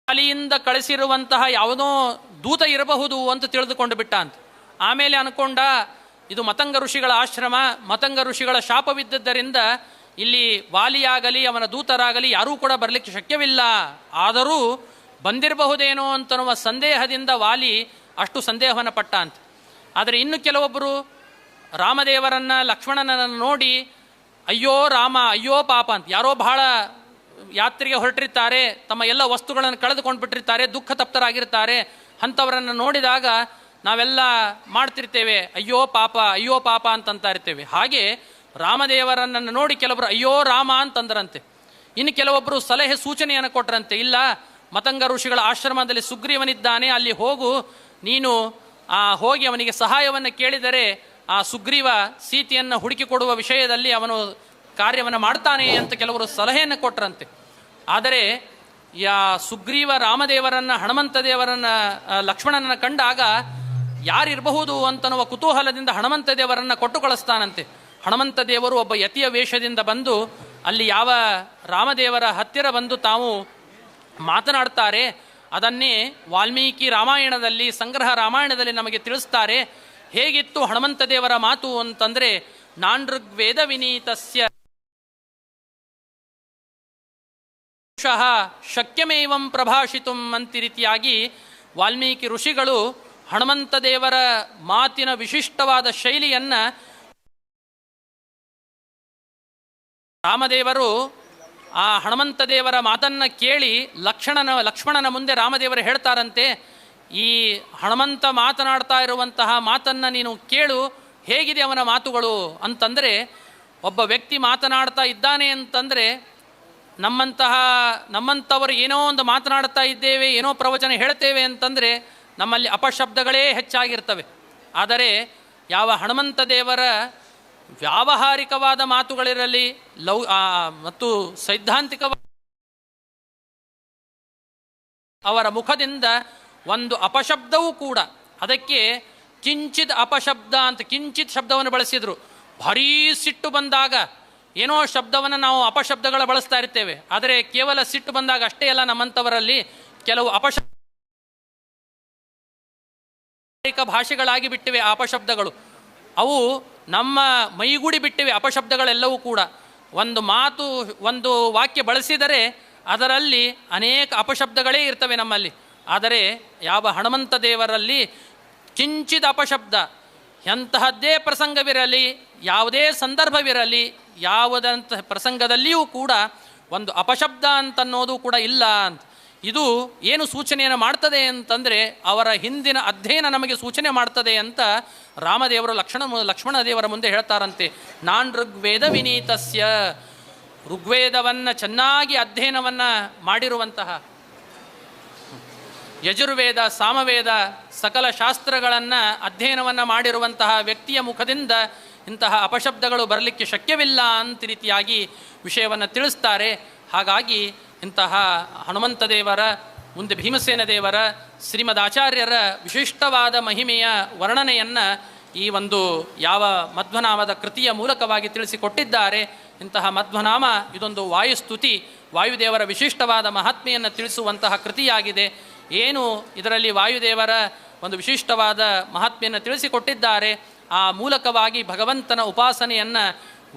ವಾಲಿಯಿಂದ ಕಳಿಸಿರುವಂತಹ ಯಾವುದೋ ದೂತ ಇರಬಹುದು ಅಂತ ತಿಳಿದುಕೊಂಡು ಬಿಟ್ಟ ಅಂತ. ಆಮೇಲೆ ಅನ್ಕೊಂಡ ಇದು ಮತಂಗ ಋಷಿಗಳ ಆಶ್ರಮ, ಮತಂಗ ಋಷಿಗಳ ಶಾಪವಿದ್ದದ್ದರಿಂದ ಇಲ್ಲಿ ವಾಲಿಯಾಗಲಿ ಅವನ ದೂತರಾಗಲಿ ಯಾರೂ ಕೂಡ ಬರಲಿಕ್ಕೆ ಶಕ್ಯವಿಲ್ಲ. ಆದರೂ ಬಂದಿರಬಹುದೇನೋ ಅಂತನ್ನುವ ಸಂದೇಹದಿಂದ ವಾಲಿ ಅಷ್ಟು ಸಂದೇಹವನ್ನು ಪಟ್ಟ ಅಂತ. ಆದರೆ ಇನ್ನು ಕೆಲವೊಬ್ಬರು ರಾಮದೇವರನ್ನ ಲಕ್ಷ್ಮಣನನ್ನು ನೋಡಿ ಅಯ್ಯೋ ರಾಮ ಅಯ್ಯೋ ಪಾಪ ಅಂತ, ಯಾರೋ ಬಹಳ ಯಾತ್ರೆಗೆ ಹೊರಟಿರ್ತಾರೆ, ತಮ್ಮ ಎಲ್ಲ ವಸ್ತುಗಳನ್ನು ಕಳೆದುಕೊಂಡು ಬಿಟ್ಟಿರ್ತಾರೆ, ದುಃಖ ತಪ್ತರಾಗಿರ್ತಾರೆ. ಅಂಥವರನ್ನು ನೋಡಿದಾಗ ನಾವೆಲ್ಲ ಮಾಡ್ತಿರ್ತೇವೆ ಅಯ್ಯೋ ಪಾಪ ಅಂತಂತ ಇರ್ತೇವೆ. ಹಾಗೆ ರಾಮದೇವರನ್ನು ನೋಡಿ ಕೆಲವರು ಅಯ್ಯೋ ರಾಮ ಅಂತಂದ್ರಂತೆ. ಇನ್ನು ಕೆಲವೊಬ್ಬರು ಸಲಹೆ ಸೂಚನೆಯನ್ನು ಕೊಟ್ರಂತೆ, ಇಲ್ಲ ಮತಂಗ ಋಷಿಗಳ ಆಶ್ರಮದಲ್ಲಿ ಸುಗ್ರೀವನಿದ್ದಾನೆ, ಅಲ್ಲಿ ಹೋಗು, ನೀನು ಹೋಗಿ ಅವನಿಗೆ ಸಹಾಯವನ್ನು ಕೇಳಿದರೆ ಆ ಸುಗ್ರೀವ ಸೀತೆಯನ್ನು ಹುಡುಕಿಕೊಡುವ ವಿಷಯದಲ್ಲಿ ಅವನು ಕಾರ್ಯವನ್ನು ಮಾಡ್ತಾನೆ ಅಂತ ಕೆಲವರು ಸಲಹೆಯನ್ನು ಕೊಟ್ರಂತೆ. ಆದರೆ ಸುಗ್ರೀವ ರಾಮದೇವರನ್ನ ಹನುಮಂತ ದೇವರನ್ನ ಲಕ್ಷ್ಮಣನನ್ನು ಕಂಡಾಗ ಯಾರಿರಬಹುದು ಅಂತನ್ನುವ ಕುತೂಹಲದಿಂದ ಹನುಮಂತ ದೇವರನ್ನ ಕೊಟ್ಟು ಕಳಿಸ್ತಾನಂತೆ. ಹನುಮಂತ ದೇವರು ಒಬ್ಬ ಯತಿಯ ವೇಷದಿಂದ ಬಂದು ಅಲ್ಲಿ ಯಾವ ರಾಮದೇವರ ಹತ್ತಿರ ಬಂದು ತಾವು ಮಾತನಾಡ್ತಾರೆ ಅದನ್ನೇ ವಾಲ್ಮೀಕಿ ರಾಮಾಯಣದಲ್ಲಿ, ಸಂಗ್ರಹ ರಾಮಾಯಣದಲ್ಲಿ ನಮಗೆ ತಿಳಿಸ್ತಾರೆ. ಹೇಗಿತ್ತು ಹನುಮಂತ ದೇವರ ಮಾತು ಅಂತಂದ್ರೆ, ನಾನೃಗ್ವೇದ ವಿನೀತಸ್ಯ ಶಕ್ಯಮೇವಂ ಪ್ರಭಾಷಿತುಂ ಅಂತ ರೀತಿಯಾಗಿ ವಾಲ್ಮೀಕಿ ಋಷಿಗಳು ಹನುಮಂತ ದೇವರ ಮಾತಿನ ವಿಶಿಷ್ಟವಾದ ಶೈಲಿಯನ್ನ ರಾಮದೇವರು ಆ ಹನುಮಂತ ದೇವರ ಮಾತನ್ನ ಕೇಳಿ ಲಕ್ಷ್ಮಣನ ಮುಂದೆ ರಾಮದೇವರು ಹೇಳ್ತಾರಂತೆ, ಈ ಹನುಮಂತ ಮಾತನಾಡ್ತಾ ಇರುವಂತಹ ಮಾತನ್ನ ನೀನು ಕೇಳು, ಹೇಗಿದೆ ಅವನ ಮಾತುಗಳು ಅಂತಂದರೆ, ಒಬ್ಬ ವ್ಯಕ್ತಿ ಮಾತನಾಡ್ತಾ ಇದ್ದಾನೆ ಅಂತಂದರೆ ನಮ್ಮಂಥವರು ಏನೋ ಒಂದು ಮಾತನಾಡ್ತಾ ಇದ್ದೇವೆ, ಏನೋ ಪ್ರವಚನ ಹೇಳ್ತೇವೆ ಅಂತಂದರೆ ನಮ್ಮಲ್ಲಿ ಅಪಶಬ್ದಗಳೇ ಹೆಚ್ಚಾಗಿರ್ತವೆ. ಆದರೆ ಯಾವ ಹನುಮಂತ ದೇವರ ವ್ಯಾವಹಾರಿಕವಾದ ಮಾತುಗಳಿರಲಿ ಮತ್ತು ಸೈದ್ಧಾಂತಿಕವಾದ ಅವರ ಮುಖದಿಂದ ಒಂದು ಅಪಶಬ್ದವೂ ಕೂಡ, ಅದಕ್ಕೆ ಕಿಂಚಿತ್ ಅಪಶಬ್ದ ಅಂತ ಕಿಂಚಿತ್ ಶಬ್ದವನ್ನು ಬಳಸಿದರು. ಭಾರೀ ಸಿಟ್ಟು ಬಂದಾಗ ಏನೋ ಶಬ್ದವನ್ನು ನಾವು ಅಪಶಬ್ದಗಳ ಬಳಸ್ತಾ ಇರ್ತೇವೆ, ಆದರೆ ಕೇವಲ ಸಿಟ್ಟು ಬಂದಾಗ ಅಷ್ಟೇ ಅಲ್ಲ, ನಮ್ಮಂಥವರಲ್ಲಿ ಕೆಲವು ಭಾಷೆಗಳಾಗಿ ಬಿಟ್ಟಿವೆ ಆ ಅಪಶಬ್ದಗಳು. ಅವು ನಮ್ಮ ಮೈಗೂಡಿ ಬಿಟ್ಟಿವೆ ಅಪಶಬ್ದಗಳೆಲ್ಲವೂ ಕೂಡ. ಒಂದು ಮಾತು ಒಂದು ವಾಕ್ಯ ಬಳಸಿದರೆ ಅದರಲ್ಲಿ ಅನೇಕ ಅಪಶಬ್ದಗಳೇ ಇರ್ತವೆ ನಮ್ಮಲ್ಲಿ. ಆದರೆ ಯಾವ ಹನುಮಂತ ದೇವರಲ್ಲಿ ಕಿಂಚಿತ್ ಅಪಶಬ್ದ, ಎಂತಹದ್ದೇ ಪ್ರಸಂಗವಿರಲಿ, ಯಾವುದೇ ಸಂದರ್ಭವಿರಲಿ, ಯಾವುದಂತಹ ಪ್ರಸಂಗದಲ್ಲಿಯೂ ಕೂಡ ಒಂದು ಅಪಶಬ್ದ ಅಂತನ್ನೋದು ಕೂಡ ಇಲ್ಲ ಅಂತ. ಇದು ಏನು ಸೂಚನೆಯನ್ನು ಮಾಡ್ತದೆ ಅಂತಂದರೆ, ಅವರ ಹಿಂದಿನ ಅಧ್ಯಯನ ನಮಗೆ ಸೂಚನೆ ಮಾಡ್ತದೆ ಅಂತ ರಾಮದೇವರು ಲಕ್ಷ್ಮಣ ದೇವರ ಮುಂದೆ ಹೇಳ್ತಾರಂತೆ. ಋಗ್ವೇದ ವಿನೀತಸ್ಯ, ಋಗ್ವೇದವನ್ನು ಚೆನ್ನಾಗಿ ಅಧ್ಯಯನವನ್ನು ಮಾಡಿರುವಂತಹ, ಯಜುರ್ವೇದ ಸಾಮವೇದ ಸಕಲ ಶಾಸ್ತ್ರಗಳನ್ನು ಅಧ್ಯಯನವನ್ನು ಮಾಡಿರುವಂತಹ ವ್ಯಕ್ತಿಯ ಮುಖದಿಂದ ಇಂತಹ ಅಪಶಬ್ದಗಳು ಬರಲಿಕ್ಕೆ ಶಕ್ಯವಿಲ್ಲ ಅಂತ ರೀತಿಯಾಗಿ ವಿಷಯವನ್ನು ತಿಳಿಸ್ತಾರೆ. ಹಾಗಾಗಿ ಇಂತಹ ಹನುಮಂತ ದೇವರ ಮುಂದೆ ಭೀಮಸೇನ ದೇವರ ಶ್ರೀಮದ್ ಆಚಾರ್ಯರ ವಿಶಿಷ್ಟವಾದ ಮಹಿಮೆಯ ವರ್ಣನೆಯನ್ನು ಈ ಒಂದು ಯಾವ ಮಧ್ವನಾಮದ ಕೃತಿಯ ಮೂಲಕವಾಗಿ ತಿಳಿಸಿಕೊಟ್ಟಿದ್ದಾರೆ. ಇಂತಹ ಮಧ್ವನಾಮ ಇದೊಂದು ವಾಯುಸ್ತುತಿ, ವಾಯುದೇವರ ವಿಶಿಷ್ಟವಾದ ಮಹಾತ್ಮೆಯನ್ನು ತಿಳಿಸುವಂತಹ ಕೃತಿಯಾಗಿದೆ. ಏನು ಇದರಲ್ಲಿ ವಾಯುದೇವರ ಒಂದು ವಿಶಿಷ್ಟವಾದ ಮಹಾತ್ಮೆಯನ್ನು ತಿಳಿಸಿಕೊಟ್ಟಿದ್ದಾರೆ, ಆ ಮೂಲಕವಾಗಿ ಭಗವಂತನ ಉಪಾಸನೆಯನ್ನು,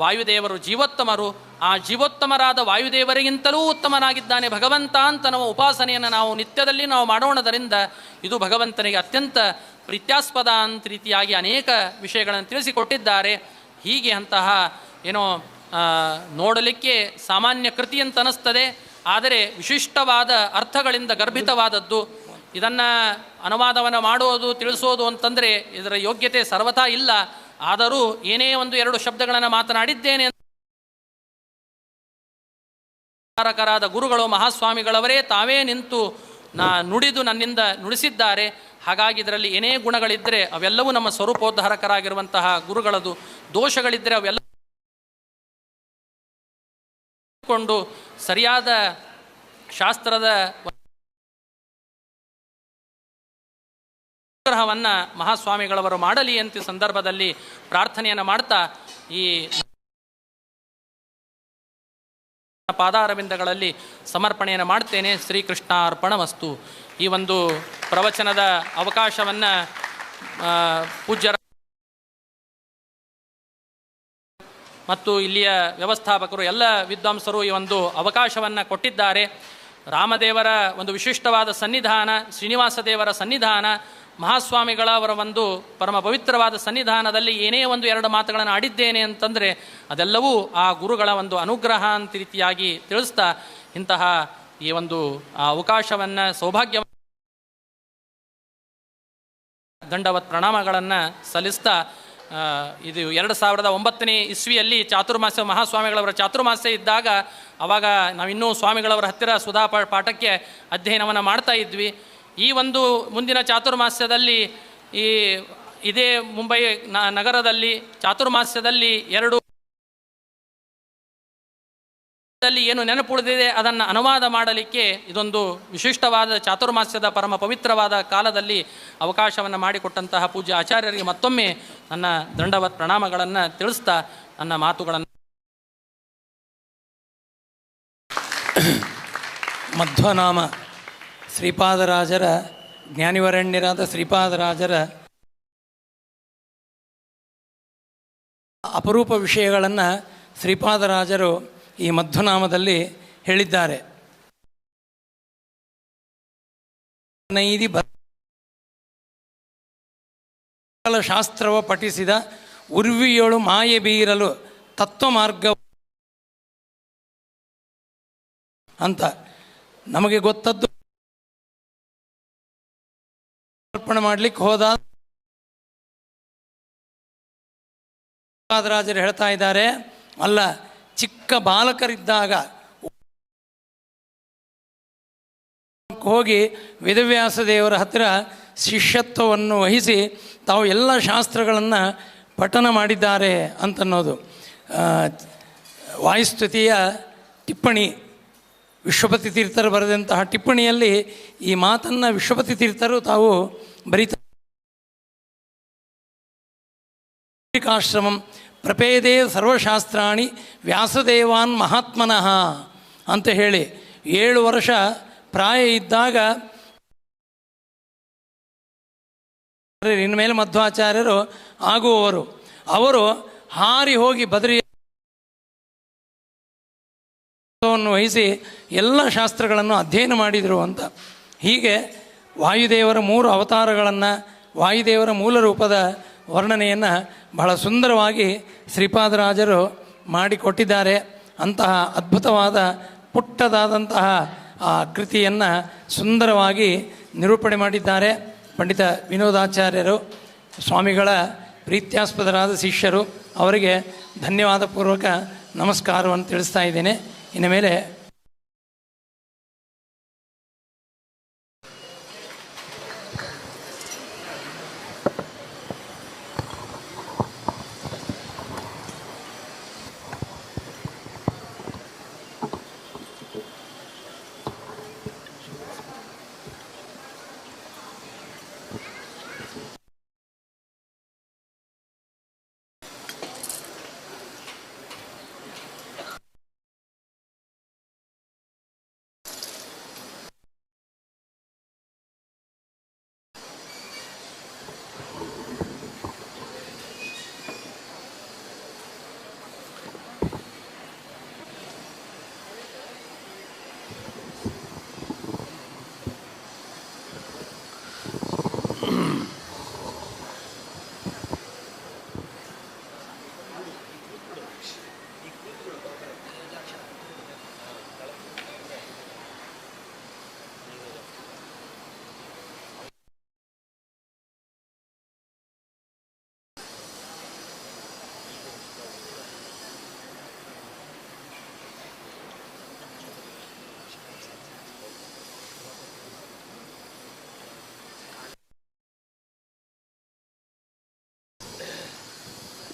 ವಾಯುದೇವರು ಜೀವೋತ್ತಮರು, ಆ ಜೀವೋತ್ತಮರಾದ ವಾಯುದೇವರಿಗಿಂತಲೂ ಉತ್ತಮನಾಗಿದ್ದಾನೆ ಭಗವಂತ ಅಂತ ನಾವು ಉಪಾಸನೆಯನ್ನು ನಾವು ನಿತ್ಯದಲ್ಲಿ ನಾವು ಮಾಡೋಣದರಿಂದ ಇದು ಭಗವಂತನಿಗೆ ಅತ್ಯಂತ ಪ್ರೀತ್ಯಾಸ್ಪದ ಅಂತ ರೀತಿಯಾಗಿ ಅನೇಕ ವಿಷಯಗಳನ್ನು ತಿಳಿಸಿಕೊಟ್ಟಿದ್ದಾರೆ. ಹೀಗೆ ಅಂತಹ ಏನೋ ನೋಡಲಿಕ್ಕೆ ಸಾಮಾನ್ಯ ಕೃತಿ ಅಂತ ಅನ್ನಿಸ್ತದೆ, ಆದರೆ ವಿಶಿಷ್ಟವಾದ ಅರ್ಥಗಳಿಂದ ಗರ್ಭಿತವಾದದ್ದು. ಇದನ್ನು ಅನುವಾದವನ್ನು ಮಾಡೋದು ತಿಳಿಸೋದು ಅಂತಂದರೆ ಇದರ ಯೋಗ್ಯತೆ ಸರ್ವಥಾ ಇಲ್ಲ. ಆದರೂ ಏನೇ ಒಂದು ಎರಡು ಶಬ್ದಗಳನ್ನು ಮಾತನಾಡಿದ್ದೇನೆ ಕಾರಕರಾದ ಗುರುಗಳು ಮಹಾಸ್ವಾಮಿಗಳವರೇ ತಾವೇ ನಿಂತು ನುಡಿದು ನನ್ನಿಂದ ನುಡಿಸಿದ್ದಾರೆ. ಹಾಗಾಗಿ ಇದರಲ್ಲಿ ಏನೇ ಗುಣಗಳಿದ್ದರೆ ಅವೆಲ್ಲವೂ ನಮ್ಮ ಸ್ವರೂಪೋದ್ಧಾರಕರಾಗಿರುವಂತಹ ಗುರುಗಳದು, ದೋಷಗಳಿದ್ದರೆ ಅವೆಲ್ಲ ಕೊಂಡು ಸರಿಯಾದ ಶಾಸ್ತ್ರದ ಗ್ರಹವನ್ನು ಮಹಾಸ್ವಾಮಿಗಳವರು ಮಾಡಲಿ ಅಂತ ಸಂದರ್ಭದಲ್ಲಿ ಪ್ರಾರ್ಥನೆಯನ್ನು ಮಾಡ್ತಾ ಈ ಪಾದಾರವಿಂದಗಳಲ್ಲಿ ಸಮರ್ಪಣೆಯನ್ನು ಮಾಡ್ತೇನೆ. ಶ್ರೀಕೃಷ್ಣ ಅರ್ಪಣಮಸ್ತು. ಈ ಒಂದು ಪ್ರವಚನದ ಅವಕಾಶವನ್ನು ಪೂಜ್ಯರ ಮತ್ತು ಇಲ್ಲಿಯ ವ್ಯವಸ್ಥಾಪಕರು ಎಲ್ಲ ವಿದ್ವಾಂಸರು ಈ ಒಂದು ಅವಕಾಶವನ್ನು ಕೊಟ್ಟಿದ್ದಾರೆ. ರಾಮದೇವರ ಒಂದು ವಿಶಿಷ್ಟವಾದ ಸನ್ನಿಧಾನ, ಶ್ರೀನಿವಾಸ ದೇವರ ಸನ್ನಿಧಾನ, ಮಹಾಸ್ವಾಮಿಗಳ ಅವರ ಒಂದು ಪರಮ ಪವಿತ್ರವಾದ ಸನ್ನಿಧಾನದಲ್ಲಿ ಏನೇ ಒಂದು ಎರಡು ಮಾತುಗಳನ್ನು ಆಡಿದ್ದೇನೆ ಅಂತಂದರೆ ಅದೆಲ್ಲವೂ ಆ ಗುರುಗಳ ಒಂದು ಅನುಗ್ರಹ ಅಂತ ರೀತಿಯಾಗಿ ತಿಳಿಸ್ತಾ ಇಂತಹ ಈ ಒಂದು ಅವಕಾಶವನ್ನು ಸೌಭಾಗ್ಯ ದಂಡವತ್ ಪ್ರಣಾಮಗಳನ್ನು ಸಲ್ಲಿಸ್ತಾ ಇದು 2009ನೇ ಇಸ್ವಿಯಲ್ಲಿ ಚಾತುರ್ಮಾಸ್ಯ ಮಹಾಸ್ವಾಮಿಗಳವರ ಚಾತುರ್ಮಾಸ್ಯ ಇದ್ದಾಗ ಆವಾಗ ನಾವಿನ್ನೂ ಸ್ವಾಮಿಗಳವರ ಹತ್ತಿರ ಸುಧಾ ಪಾಠಕ್ಕೆ ಅಧ್ಯಯನವನ್ನು ಮಾಡ್ತಾ ಇದ್ವಿ. ಈ ಒಂದು ಮುಂದಿನ ಚಾತುರ್ಮಾಸ್ಯದಲ್ಲಿ ಇದೇ ಮುಂಬೈ ನಗರದಲ್ಲಿ ಚಾತುರ್ಮಾಸ್ಯದಲ್ಲಿ ಏನು ನೆನಪುಳಿದಿದೆ ಅದನ್ನು ಅನುವಾದ ಮಾಡಲಿಕ್ಕೆ ಇದೊಂದು ವಿಶಿಷ್ಟವಾದ ಚಾತುರ್ಮಾಸ್ಯದ ಪರಮ ಪವಿತ್ರವಾದ ಕಾಲದಲ್ಲಿ ಅವಕಾಶವನ್ನು ಮಾಡಿಕೊಟ್ಟಂತಹ ಪೂಜ್ಯ ಆಚಾರ್ಯರಿಗೆ ಮತ್ತೊಮ್ಮೆ ನನ್ನ ದಂಡವತ್ ಪ್ರಣಾಮಗಳನ್ನು ತಿಳಿಸ್ತಾ ನನ್ನ ಮಾತುಗಳನ್ನು ಮಧ್ವನಾಮ ಶ್ರೀಪಾದರಾಜರ ಜ್ಞಾನಿವರಣ್ಯರಾದ ಶ್ರೀಪಾದರಾಜರ ಅಪರೂಪ ವಿಷಯಗಳನ್ನು ಶ್ರೀಪಾದರಾಜರು ಈ ಮಧ್ವನಾಮದಲ್ಲಿ ಹೇಳಿದ್ದಾರೆ. ಶಾಸ್ತ್ರವ ಪಠಿಸಿದ ಉರ್ವಿಯೊಳು ಮಾಯೆ ಬೀರಲು ತತ್ವ ಮಾರ್ಗ ಅಂತ ನಮಗೆ ಗೊತ್ತದ್ದು ಅರ್ಪಣೆ ಮಾಡಲಿಕ್ಕೆ ಹೋದ ರಾಜರು ಹೇಳ್ತಾ ಇದ್ದಾರೆ, ಅಲ್ಲ ಚಿಕ್ಕ ಬಾಲಕರಿದ್ದಾಗ ಹೋಗಿ ವೇದವ್ಯಾಸ ದೇವರ ಹತ್ತಿರ ಶಿಷ್ಯತ್ವವನ್ನು ವಹಿಸಿ ತಾವು ಎಲ್ಲ ಶಾಸ್ತ್ರಗಳನ್ನು ಪಠನ ಮಾಡಿದ್ದಾರೆ ಅಂತನ್ನೋದು ವಾಯುಸ್ತುತಿಯ ಟಿಪ್ಪಣಿ. ವಿಶ್ವಪತಿ ತೀರ್ಥರು ಬರೆದಂತಹ ಟಿಪ್ಪಣಿಯಲ್ಲಿ ಈ ಮಾತನ್ನು ವಿಶ್ವಪತಿ ತೀರ್ಥರು ತಾವು ಬರೀತಾರೆ. ಆಶ್ರಮಂ ಪ್ರಪೇದೇ ಸರ್ವಶಾಸ್ತ್ರಾಣಿ ವ್ಯಾಸದೇವಾನ್ ಮಹಾತ್ಮನಃ ಅಂತ ಹೇಳಿ 7 ವರ್ಷ ಪ್ರಾಯ ಇದ್ದಾಗ ಇನ್ಮೇಲೆ ಮಧ್ವಾಚಾರ್ಯರು ಆಗುವವರು. ಅವರು ಹಾರಿ ಹೋಗಿ ಬದರಿಯನ್ನು ವಹಿಸಿ ಎಲ್ಲ ಶಾಸ್ತ್ರಗಳನ್ನು ಅಧ್ಯಯನ ಮಾಡಿದರು ಅಂತ. ಹೀಗೆ ವಾಯುದೇವರ 3 ಅವತಾರಗಳನ್ನು, ವಾಯುದೇವರ ಮೂಲ ರೂಪದ ವರ್ಣನೆಯನ್ನು ಬಹಳ ಸುಂದರವಾಗಿ ಶ್ರೀಪಾದರಾಜರು ಮಾಡಿಕೊಟ್ಟಿದ್ದಾರೆ. ಅಂತಹ ಅದ್ಭುತವಾದ ಪುಟ್ಟದಾದಂತಹ ಆ ಕೃತಿಯನ್ನು ಸುಂದರವಾಗಿ ನಿರೂಪಣೆ ಮಾಡಿದ್ದಾರೆ ಪಂಡಿತ ವಿನೋದಾಚಾರ್ಯರು. ಸ್ವಾಮಿಗಳ ಪ್ರೀತ್ಯಾಸ್ಪದರಾದ ಶಿಷ್ಯರು, ಅವರಿಗೆ ಧನ್ಯವಾದ ಪೂರ್ವಕ ನಮಸ್ಕಾರವನ್ನು ತಿಳಿಸ್ತಾ ಇದ್ದೇನೆ. ಇನ್ನು ಮೇಲೆ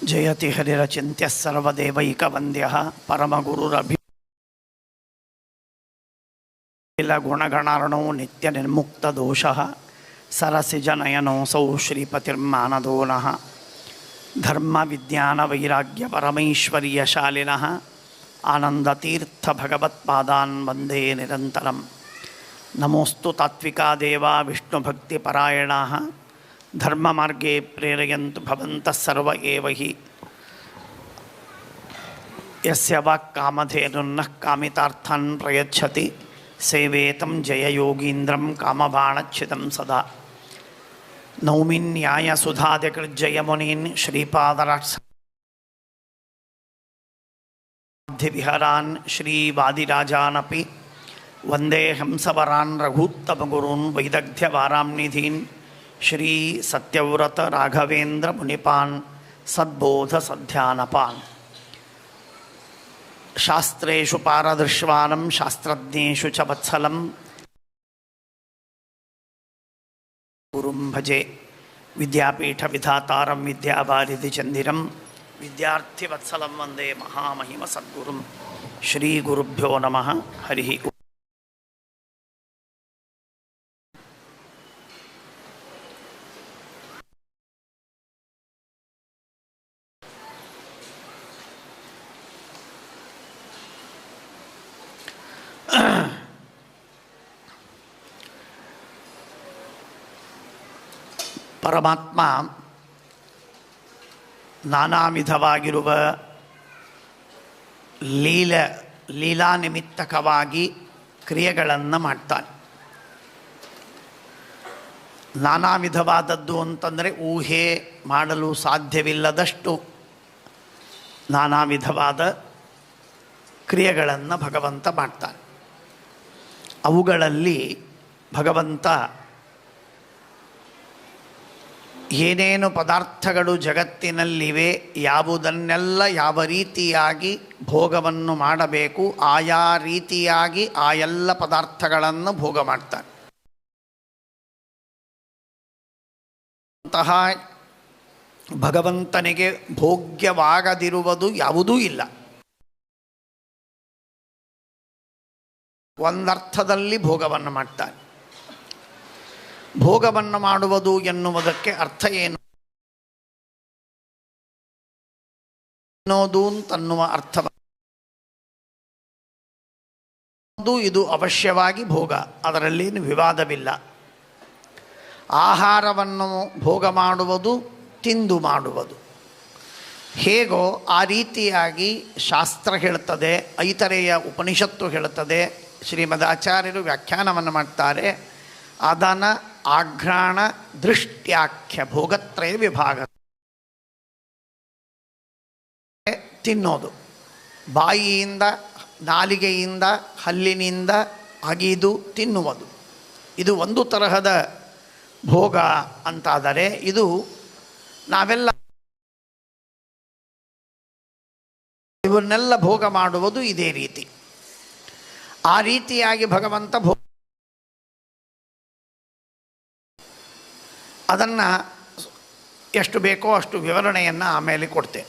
ಜಯತಿ ಹರಿರಚಿಂತ್ಯ ಸರ್ವದೇವೈಕವಂದ್ಯ ಪರಮಗುರುರಭಿ ಗುಣಗಣಾರ್ಣೋ ನಿತ್ಯ ನಿರ್ಮುಕ್ತ ದೋಷಃ ಸರಸಿಜನಯನೋಸೌ ಶ್ರೀಪತಿರ್ಮಾನದೋನಃ ಧರ್ಮ ವಿಜ್ಞಾನ ವೈರಾಗ್ಯ ಪರಮೈಶ್ವರ್ಯಶಾಲಿನಃ ಆನಂದತೀರ್ಥ ಭಗವತ್ಪಾದಾನ್ ವಂದೇ ನಿರಂತರಂ. ನಮೋಸ್ತು ತಾತ್ವಿಕಾ ದೇವಾ ವಿಷ್ಣುಭಕ್ತಿಪರಾಯಣಾಃ ಧರ್ಮಮಾರ್ಗೇ ಪ್ರೇರಯಂತು ಭವಂತಃ ಸರ್ವ ಏವ ಹಿ. ಯಸ್ಯ ವಾಕ್ ಕಾಮಧೇನುರ್ನಃ ಕಾಮಿತಾರ್ಥಾನ್ ಪ್ರಯಚ್ಛತಿ ಸೇವೇತಂ ಜಯಯೋಗೀಂದ್ರಂ ಕಾಮಬಾಣಚ್ಛಿದಂ ಸದಾ. ನೌಮಿನ್ಯಾಯ ಸುಧಾದಿಕೃಜ್ಜಯಮುನೀನ್ ಶ್ರೀಪಾದರಾಕ್ಷಾಧಿವಿಹರಾನ್ ಶ್ರೀವಾದಿರಾಜಾನಪಿ ವಂದೇ ಹಂಸವರಾನ್ ರಘೂತ್ತಮಗುರೂನ್ ವೈದಗ್ಧ್ಯವಾರಾಂನಿಧೀನ್ ಶ್ರೀ ಸತ್ಯವ್ರತ ರಾಘವೇಂದ್ರ ಮುನಿಪಾನ್ ಸದ್ಬೋಧ ಸಧ್ಯಾನಪಾನ್. ಶಾಸ್ತ್ರೇಷು ಪಾರದೃಶ್ವಾನಂ ಶಾಸ್ತ್ರಜ್ಞೇಷು ಚ ವತ್ಸಲಂ ಗುರುಂ ಭಜೆ. ವಿದ್ಯಾಪೀಠ ವಿಧಾತಾರಂ ವಿದ್ಯಾವಾರಿಧಿ ಚಂದಿರಂ ವಿದ್ಯಾರ್ಥಿವತ್ಸಲಂ ವಂದೇ ಮಹಾಮಹಿಮ ಸದ್ಗುರುಂ. ಶ್ರೀ ಗುರುಭ್ಯೋ ನಮಃ. ಹರಿ ಓಂ. ಪರಮಾತ್ಮ ನಾನಾ ವಿಧವಾಗಿರುವ ಲೀಲಾನಿಮಿತ್ತಕವಾಗಿ ಕ್ರಿಯೆಗಳನ್ನು ಮಾಡ್ತಾನೆ. ನಾನಾ ವಿಧವಾದದ್ದು ಅಂತಂದರೆ ಊಹೆ ಮಾಡಲು ಸಾಧ್ಯವಿಲ್ಲದಷ್ಟು ನಾನಾ ವಿಧವಾದ ಕ್ರಿಯೆಗಳನ್ನು ಭಗವಂತ ಮಾಡ್ತಾನೆ. ಅವುಗಳಲ್ಲಿ ಭಗವಂತ ಏನೇನು ಪದಾರ್ಥಗಳು ಜಗತ್ತಿನಲ್ಲಿವೆ, ಯಾವುದನ್ನೆಲ್ಲ ಯಾವ ರೀತಿಯಾಗಿ ಭೋಗವನ್ನು ಮಾಡಬೇಕು, ಆಯಾ ರೀತಿಯಾಗಿ ಆ ಎಲ್ಲ ಪದಾರ್ಥಗಳನ್ನು ಭೋಗ ಮಾಡ್ತಾನೆ. ಅಂತಹ ಭಗವಂತನಿಗೆ ಭೋಗ್ಯವಾಗದಿರುವುದು ಯಾವುದೂ ಇಲ್ಲ. ಒಂದರ್ಥದಲ್ಲಿ ಭೋಗವನ್ನು ಮಾಡ್ತಾನೆ. ಭೋಗವನ್ನು ಮಾಡುವುದು ಎನ್ನುವುದಕ್ಕೆ ಅರ್ಥ ಏನು ಅನ್ನೋದು ಅಂತನ್ನುವ ಅರ್ಥ. ಇದು ಅವಶ್ಯವಾಗಿ ಭೋಗ, ಅದರಲ್ಲೇನು ವಿವಾದವಿಲ್ಲ. ಆಹಾರವನ್ನು ಭೋಗ ಮಾಡುವುದು, ತಿಂದು ಮಾಡುವುದು ಹೇಗೋ ಆ ರೀತಿಯಾಗಿ ಶಾಸ್ತ್ರ ಹೇಳುತ್ತದೆ, ಐತರೇಯ ಉಪನಿಷತ್ತು ಹೇಳುತ್ತದೆ, ಶ್ರೀಮದ್ ಆಚಾರ್ಯರು ವ್ಯಾಖ್ಯಾನವನ್ನು ಮಾಡ್ತಾರೆ. ಅದನ ಆಘ್ರಾಣ ದೃಷ್ಟ್ಯಾಖ್ಯ ಭೋಗತ್ರಯ ವಿಭಾಗ. ತಿನ್ನೋದು ಬಾಯಿಯಿಂದ, ನಾಲಿಗೆಯಿಂದ, ಹಲ್ಲಿನಿಂದ ಅಗಿದು ತಿನ್ನುವುದು, ಇದು ಒಂದು ತರಹದ ಭೋಗ ಅಂತಾದರೆ, ಇದು ನಾವೆಲ್ಲ ಇವನ್ನೆಲ್ಲ ಭೋಗ ಮಾಡುವುದು ಇದೇ ರೀತಿ. ಆ ರೀತಿಯಾಗಿ ಭಗವಂತ ಅದನ್ನು ಎಷ್ಟು ಬೇಕೋ ಅಷ್ಟು ವಿವರಣೆಯನ್ನು ಆಮೇಲೆ ಕೊಡ್ತೆ.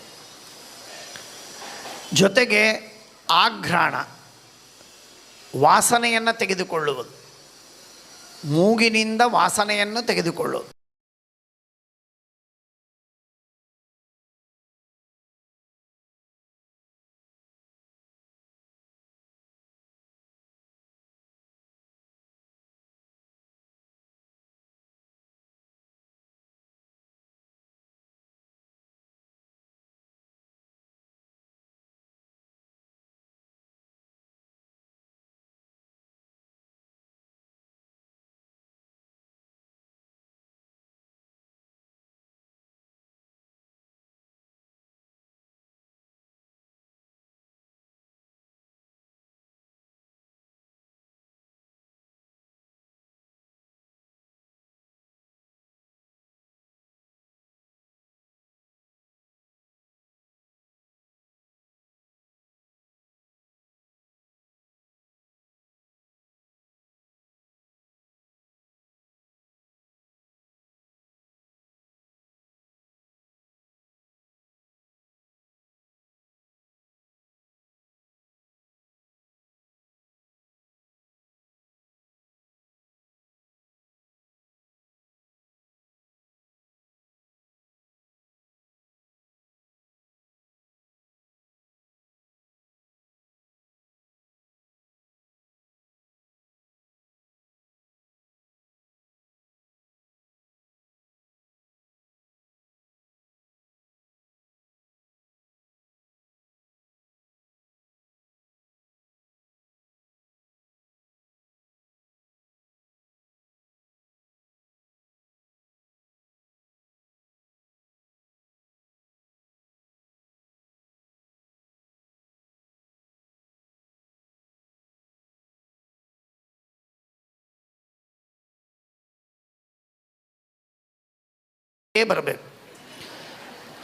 ಜೊತೆಗೆ ಆಘ್ರಾಣ ವಾಸನೆಯನ್ನು ತೆಗೆದುಕೊಳ್ಳುವುದು, ಮೂಗಿನಿಂದ ವಾಸನೆಯನ್ನು ತೆಗೆದುಕೊಳ್ಳುವುದು. ಬರಬೇಕು.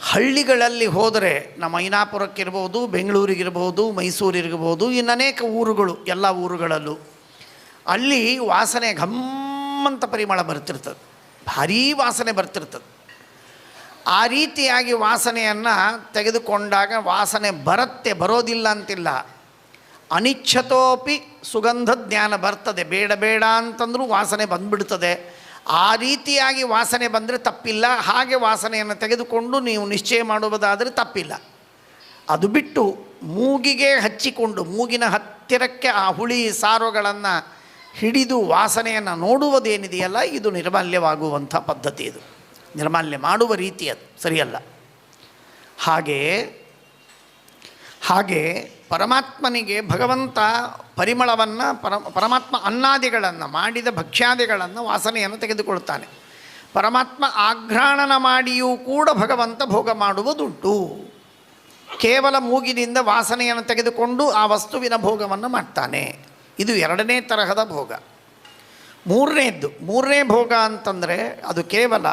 ಹಳ್ಳಿಗಳಲ್ಲಿ ಹೋದರೆ ನಮ್ಮ ಐನಾಪುರಕ್ಕಿರ್ಬೋದು, ಬೆಂಗಳೂರಿಗಿರ್ಬೋದು, ಮೈಸೂರಿಗಿರ್ಬೋದು, ಇನ್ನು ಅನೇಕ ಊರುಗಳು, ಎಲ್ಲ ಊರುಗಳಲ್ಲೂ ಅಲ್ಲಿ ವಾಸನೆ ಘಮ್ಮಂತ ಪರಿಮಳ ಬರ್ತಿರ್ತದೆ, ಭಾರೀ ವಾಸನೆ ಬರ್ತಿರ್ತದೆ. ಆ ರೀತಿಯಾಗಿ ವಾಸನೆಯನ್ನು ತೆಗೆದುಕೊಂಡಾಗ ವಾಸನೆ ಬರೋದಿಲ್ಲ ಅಂತಿಲ್ಲ. ಅನಿಚ್ಛತೋಪಿ ಸುಗಂಧ ಜ್ಞಾನ ಬರ್ತದೆ, ಬೇಡ ಬೇಡ ಅಂತಂದರೂ ವಾಸನೆ ಬಂದುಬಿಡ್ತದೆ. ಆ ರೀತಿಯಾಗಿ ವಾಸನೆ ಬಂದರೆ ತಪ್ಪಿಲ್ಲ. ಹಾಗೆ ವಾಸನೆಯನ್ನು ತೆಗೆದುಕೊಂಡು ನೀವು ನಿಶ್ಚಯ ಮಾಡುವುದಾದರೆ ತಪ್ಪಿಲ್ಲ. ಅದು ಬಿಟ್ಟು ಮೂಗಿಗೆ ಹಚ್ಚಿಕೊಂಡು ಮೂಗಿನ ಹತ್ತಿರಕ್ಕೆ ಆ ಹುಳಿ ಸಾರುಗಳನ್ನು ಹಿಡಿದು ವಾಸನೆಯನ್ನು ನೋಡುವುದೇನಿದೆಯಲ್ಲ, ಇದು ನಿರ್ಮಾಲ್ಯವಾಗುವಂಥ ಪದ್ಧತಿ. ಇದು ನಿರ್ಮಾಲ್ಯ ಮಾಡುವ ರೀತಿ, ಅದು ಸರಿಯಲ್ಲ. ಹಾಗೆ ಪರಮಾತ್ಮನಿಗೆ ಭಗವಂತ ಪರಿಮಳವನ್ನು ಪರಮಾತ್ಮ ಅನ್ನಾದಿಗಳನ್ನು ಮಾಡಿದ ಭಕ್ಷ್ಯಾದಿಗಳನ್ನು ವಾಸನೆಯನ್ನು ತೆಗೆದುಕೊಳ್ತಾನೆ. ಪರಮಾತ್ಮ ಆಘ್ರಾಣನ ಮಾಡಿಯೂ ಕೂಡ ಭಗವಂತ ಭೋಗ ಮಾಡುವುದುಂಟು. ಕೇವಲ ಮೂಗಿನಿಂದ ವಾಸನೆಯನ್ನು ತೆಗೆದುಕೊಂಡು ಆ ವಸ್ತುವಿನ ಭೋಗವನ್ನು ಮಾಡ್ತಾನೆ. ಇದು ಎರಡನೇ ತರಹದ ಭೋಗ. ಮೂರನೇ ಭೋಗ ಅಂತಂದರೆ ಅದು ಕೇವಲ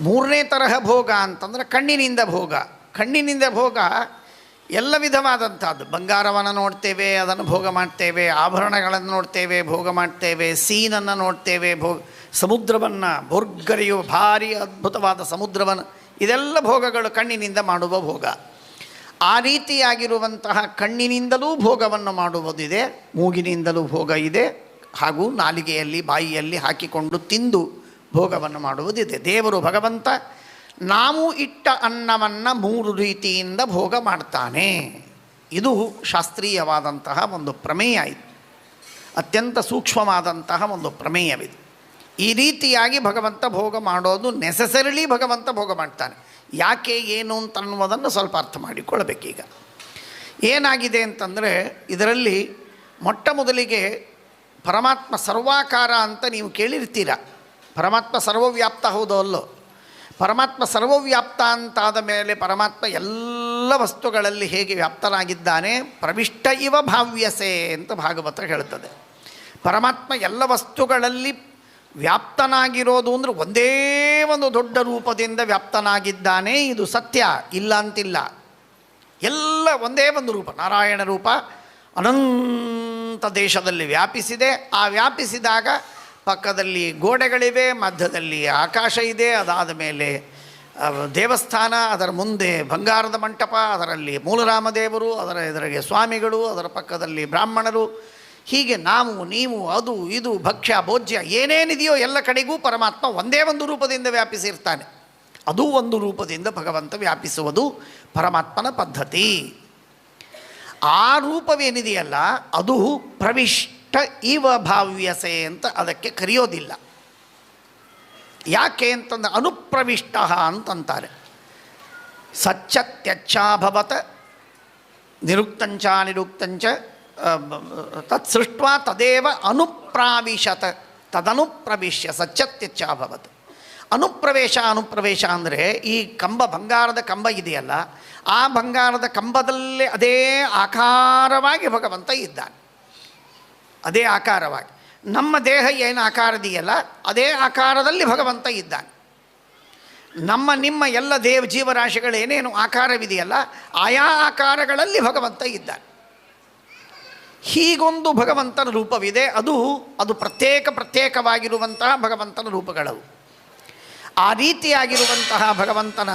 ಮೂರನೇ ತರಹ ಭೋಗ ಅಂತಂದರೆ ಕಣ್ಣಿನಿಂದ ಭೋಗ. ಕಣ್ಣಿನಿಂದ ಭೋಗ ಎಲ್ಲ ವಿಧವಾದಂಥದ್ದು. ಬಂಗಾರವನ್ನು ನೋಡ್ತೇವೆ, ಅದನ್ನು ಭೋಗ ಮಾಡ್ತೇವೆ. ಆಭರಣಗಳನ್ನು ನೋಡ್ತೇವೆ, ಭೋಗ ಮಾಡ್ತೇವೆ. ಸೀನನ್ನು ನೋಡ್ತೇವೆ, ಸಮುದ್ರವನ್ನು ಭೋರ್ಗರೆಯುವ ಭಾರಿ ಅದ್ಭುತವಾದ ಸಮುದ್ರವನ್ನು, ಇದೆಲ್ಲ ಭೋಗಗಳು ಕಣ್ಣಿನಿಂದ ಮಾಡುವ ಭೋಗ. ಆ ರೀತಿಯಾಗಿರುವಂತಹ ಕಣ್ಣಿನಿಂದಲೂ ಭೋಗವನ್ನು ಮಾಡುವುದಿದೆ, ಮೂಗಿನಿಂದಲೂ ಭೋಗ ಇದೆ, ಹಾಗೂ ನಾಲಿಗೆಯಲ್ಲಿ ಬಾಯಿಯಲ್ಲಿ ಹಾಕಿಕೊಂಡು ತಿಂದು ಭೋಗವನ್ನು ಮಾಡುವುದಿದೆ. ದೇವರು ಭಗವಂತ ನಾವು ಇಟ್ಟ ಅನ್ನವನ್ನು 3 ರೀತಿಯಿಂದ ಭೋಗ ಮಾಡ್ತಾನೆ. ಇದು ಶಾಸ್ತ್ರೀಯವಾದಂತಹ ಒಂದು ಪ್ರಮೇಯ. ಇದು ಅತ್ಯಂತ ಸೂಕ್ಷ್ಮವಾದಂತಹ ಒಂದು ಪ್ರಮೇಯವಿದು. ಈ ರೀತಿಯಾಗಿ ಭಗವಂತ ಭೋಗ ಮಾಡೋದು ನೆಸೆಸರಿಲಿ ಭಗವಂತ ಭೋಗ ಮಾಡ್ತಾನೆ. ಯಾಕೆ ಏನು ಅಂತನ್ನುವುದನ್ನು ಸ್ವಲ್ಪ ಅರ್ಥ ಮಾಡಿಕೊಳ್ಳಬೇಕೀಗ. ಏನಾಗಿದೆ ಅಂತಂದರೆ, ಇದರಲ್ಲಿ ಮೊಟ್ಟ ಮೊದಲಿಗೆ ಪರಮಾತ್ಮ ಸರ್ವಾಕಾರ ಅಂತ ನೀವು ಕೇಳಿರ್ತೀರ. ಪರಮಾತ್ಮ ಸರ್ವವ್ಯಾಪ್ತ ಹೌದೋ ಅಲ್ಲೋ? ಪರಮಾತ್ಮ ಸರ್ವವ್ಯಾಪ್ತ ಅಂತಾದ ಮೇಲೆ ಪರಮಾತ್ಮ ಎಲ್ಲ ವಸ್ತುಗಳಲ್ಲಿ ಹೇಗೆ ವ್ಯಾಪ್ತನಾಗಿದ್ದಾನೆ, ಪ್ರವಿಷ್ಟ ಇವ ಭಾವ್ಯಸೆ ಅಂತ ಭಾಗವತ ಹೇಳ್ತದೆ. ಪರಮಾತ್ಮ ಎಲ್ಲ ವಸ್ತುಗಳಲ್ಲಿ ವ್ಯಾಪ್ತನಾಗಿರೋದು ಅಂದರೆ ಒಂದೇ ಒಂದು ದೊಡ್ಡ ರೂಪದಿಂದ ವ್ಯಾಪ್ತನಾಗಿದ್ದಾನೆ. ಇದು ಸತ್ಯ, ಇಲ್ಲ ಅಂತಿಲ್ಲ. ಎಲ್ಲ ಒಂದೇ ಒಂದು ರೂಪ, ನಾರಾಯಣ ರೂಪ ಅನಂತ ದೇಶದಲ್ಲಿ ವ್ಯಾಪಿಸಿದೆ. ಆ ವ್ಯಾಪಿಸಿದಾಗ ಪಕ್ಕದಲ್ಲಿ ಗೋಡೆಗಳಿವೆ, ಮಧ್ಯದಲ್ಲಿ ಆಕಾಶ ಇದೆ, ಅದಾದ ಮೇಲೆ ದೇವಸ್ಥಾನ, ಅದರ ಮುಂದೆ ಬಂಗಾರದ ಮಂಟಪ, ಅದರಲ್ಲಿ ಮೂಲರಾಮದೇವರು, ಅದರ ಎದುರಿಗೆ ಸ್ವಾಮಿಗಳು, ಅದರ ಪಕ್ಕದಲ್ಲಿ ಬ್ರಾಹ್ಮಣರು, ಹೀಗೆ ನಾವು ನೀವು ಅದು ಇದು ಭಕ್ಷ್ಯ ಭೋಜ್ಯ ಏನೇನಿದೆಯೋ ಎಲ್ಲ ಕಡೆಗೂ ಪರಮಾತ್ಮ ಒಂದೇ ಒಂದು ರೂಪದಿಂದ ವ್ಯಾಪಿಸಿರ್ತಾನೆ. ಅದೂ ಒಂದು ರೂಪದಿಂದ ಭಗವಂತ ವ್ಯಾಪಿಸುವುದು ಪರಮಾತ್ಮನ ಪದ್ಧತಿ. ಆ ರೂಪವೇನಿದೆಯಲ್ಲ ಅದು ಪ್ರವಿಷ್ಟ ಇವ ಭಾವ್ಯಸೆ ಅಂತ ಅದಕ್ಕೆ ಕರೆಯೋದಿಲ್ಲ. ಯಾಕೆ ಅಂತಂದ್ರೆ ಅನುಪ್ರವಿಷ್ಟ ಅಂತಂತಾರೆ. ಸಚ್ಚತ್ಯಚ್ಛಾಭವತ ನಿರುಕ್ತಂಚ ನಿರುಕ್ತಂಚ ತತ್ ಸೃಷ್ಟ್ವಾ ತದೇವ ಅನುಪ್ರಾವಿಶತ ತದನುಪ್ರವಿಶ್ಯ ಸಚ್ಚತ್ಯಚ್ಛಾಭವತ್. ಅನುಪ್ರವೇಶ ಅಂದರೆ ಈ ಕಂಬ, ಬಂಗಾರದ ಕಂಬ ಇದೆಯಲ್ಲ, ಆ ಬಂಗಾರದ ಕಂಬದಲ್ಲೇ ಅದೇ ಆಕಾರವಾಗಿ ಭಗವಂತ ಇದ್ದಾನೆ. ಅದೇ ಆಕಾರವಾಗಿ ನಮ್ಮ ದೇಹ ಏನು ಆಕಾರದಿಯಲ್ಲ ಅದೇ ಆಕಾರದಲ್ಲಿ ಭಗವಂತ ಇದ್ದಾನೆ. ನಿಮ್ಮ ಎಲ್ಲ ಜೀವರಾಶಿಗಳೇನೇನು ಆಕಾರವಿದೆಯಲ್ಲ ಆಯಾ ಆಕಾರಗಳಲ್ಲಿ ಭಗವಂತ ಇದ್ದಾನೆ. ಹೀಗೊಂದು ಭಗವಂತನ ರೂಪವಿದೆ. ಅದು ಪ್ರತ್ಯೇಕವಾಗಿರುವಂತಹ ಭಗವಂತನ ರೂಪಗಳವು. ಆ ರೀತಿಯಾಗಿರುವಂತಹ ಭಗವಂತನ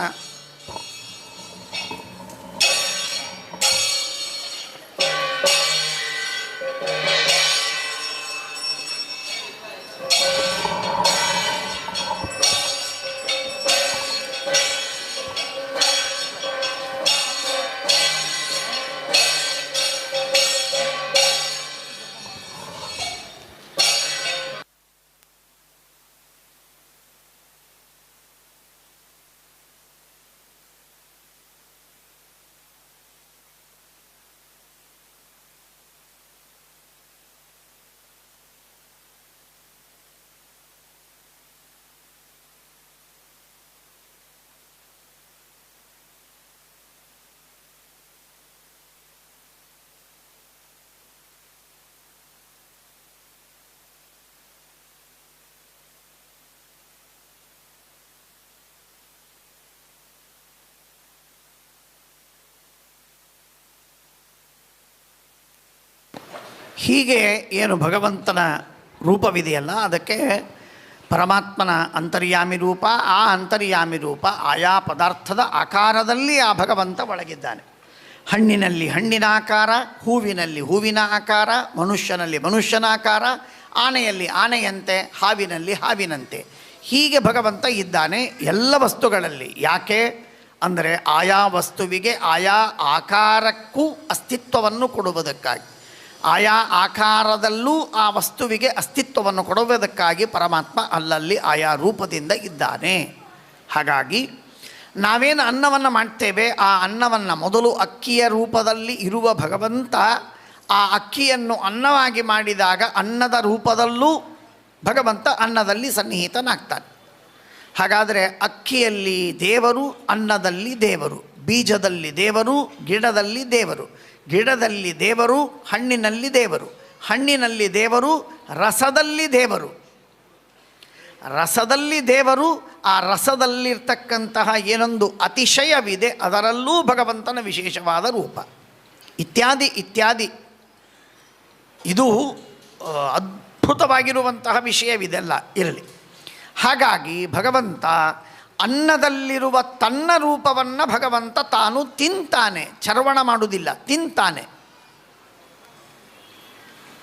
ಹೀಗೆ ಏನು ಭಗವಂತನ ರೂಪವಿದೆಯಲ್ಲ, ಅದಕ್ಕೆ ಪರಮಾತ್ಮನ ಅಂತರ್ಯಾಮಿ ರೂಪ. ಆ ಅಂತರ್ಯಾಮಿ ರೂಪ ಆಯಾ ಪದಾರ್ಥದ ಆಕಾರದಲ್ಲಿ ಆ ಭಗವಂತ ಒಳಗಿದ್ದಾನೆ. ಹಣ್ಣಿನಲ್ಲಿ ಹಣ್ಣಿನ ಆಕಾರ, ಹೂವಿನಲ್ಲಿ ಹೂವಿನ ಆಕಾರ, ಮನುಷ್ಯನಲ್ಲಿ ಮನುಷ್ಯನ ಆಕಾರ, ಆನೆಯಲ್ಲಿ ಆನೆಯಂತೆ, ಹಾವಿನಲ್ಲಿ ಹಾವಿನಂತೆ. ಹೀಗೆ ಭಗವಂತ ಇದ್ದಾನೆ ಎಲ್ಲ ವಸ್ತುಗಳಲ್ಲಿ. ಯಾಕೆ ಅಂದರೆ ಆಯಾ ವಸ್ತುವಿಗೆ ಆಯಾ ಆಕಾರಕ್ಕೂ ಅಸ್ತಿತ್ವವನ್ನು ಕೊಡುವುದಕ್ಕಾಗಿ, ಆಯಾ ಆಕಾರದಲ್ಲೂ ಆ ವಸ್ತುವಿಗೆ ಅಸ್ತಿತ್ವವನ್ನು ಕೊಡುವುದಕ್ಕಾಗಿ ಪರಮಾತ್ಮ ಅಲ್ಲಲ್ಲಿ ಆಯಾ ರೂಪದಿಂದ ಇದ್ದಾನೆ. ಹಾಗಾಗಿ ನಾವೇನು ಅನ್ನವನ್ನು ಮಾಡ್ತೇವೆ, ಆ ಅನ್ನವನ್ನು ಮೊದಲು ಅಕ್ಕಿಯ ರೂಪದಲ್ಲಿ ಇರುವ ಭಗವಂತ ಆ ಅಕ್ಕಿಯನ್ನು ಅನ್ನವಾಗಿ ಮಾಡಿದಾಗ ಅನ್ನದ ರೂಪದಲ್ಲೂ ಭಗವಂತ ಅನ್ನದಲ್ಲಿ ಸನ್ನಿಹಿತನಾಗ್ತಾನೆ. ಹಾಗಾದರೆ ಅಕ್ಕಿಯಲ್ಲಿ ದೇವರು, ಅನ್ನದಲ್ಲಿ ದೇವರು, ಬೀಜದಲ್ಲಿ ದೇವರು, ಗಿಡದಲ್ಲಿ ದೇವರು, ಗಿಡದಲ್ಲಿ ದೇವರು, ಹಣ್ಣಿನಲ್ಲಿ ದೇವರು, ಹಣ್ಣಿನಲ್ಲಿ ದೇವರು, ರಸದಲ್ಲಿ ದೇವರು, ರಸದಲ್ಲಿ ದೇವರು. ಆ ರಸದಲ್ಲಿರ್ತಕ್ಕಂತಹ ಏನೊಂದು ಅತಿಶಯವಿದೆ ಅದರಲ್ಲೂ ಭಗವಂತನ ವಿಶೇಷವಾದ ರೂಪ, ಇತ್ಯಾದಿ ಇತ್ಯಾದಿ. ಇದು ಅದ್ಭುತವಾಗಿರುವಂತಹ ವಿಷಯವಿದೆಲ್ಲ ಇರಲಿ. ಹಾಗಾಗಿ ಭಗವಂತ ಅನ್ನದಲ್ಲಿರುವ ತನ್ನ ರೂಪವನ್ನು ಭಗವಂತ ತಾನು ತಿಂತಾನೆ, ಚರ್ವಣ ಮಾಡುವುದಿಲ್ಲ, ತಿಂತಾನೆ.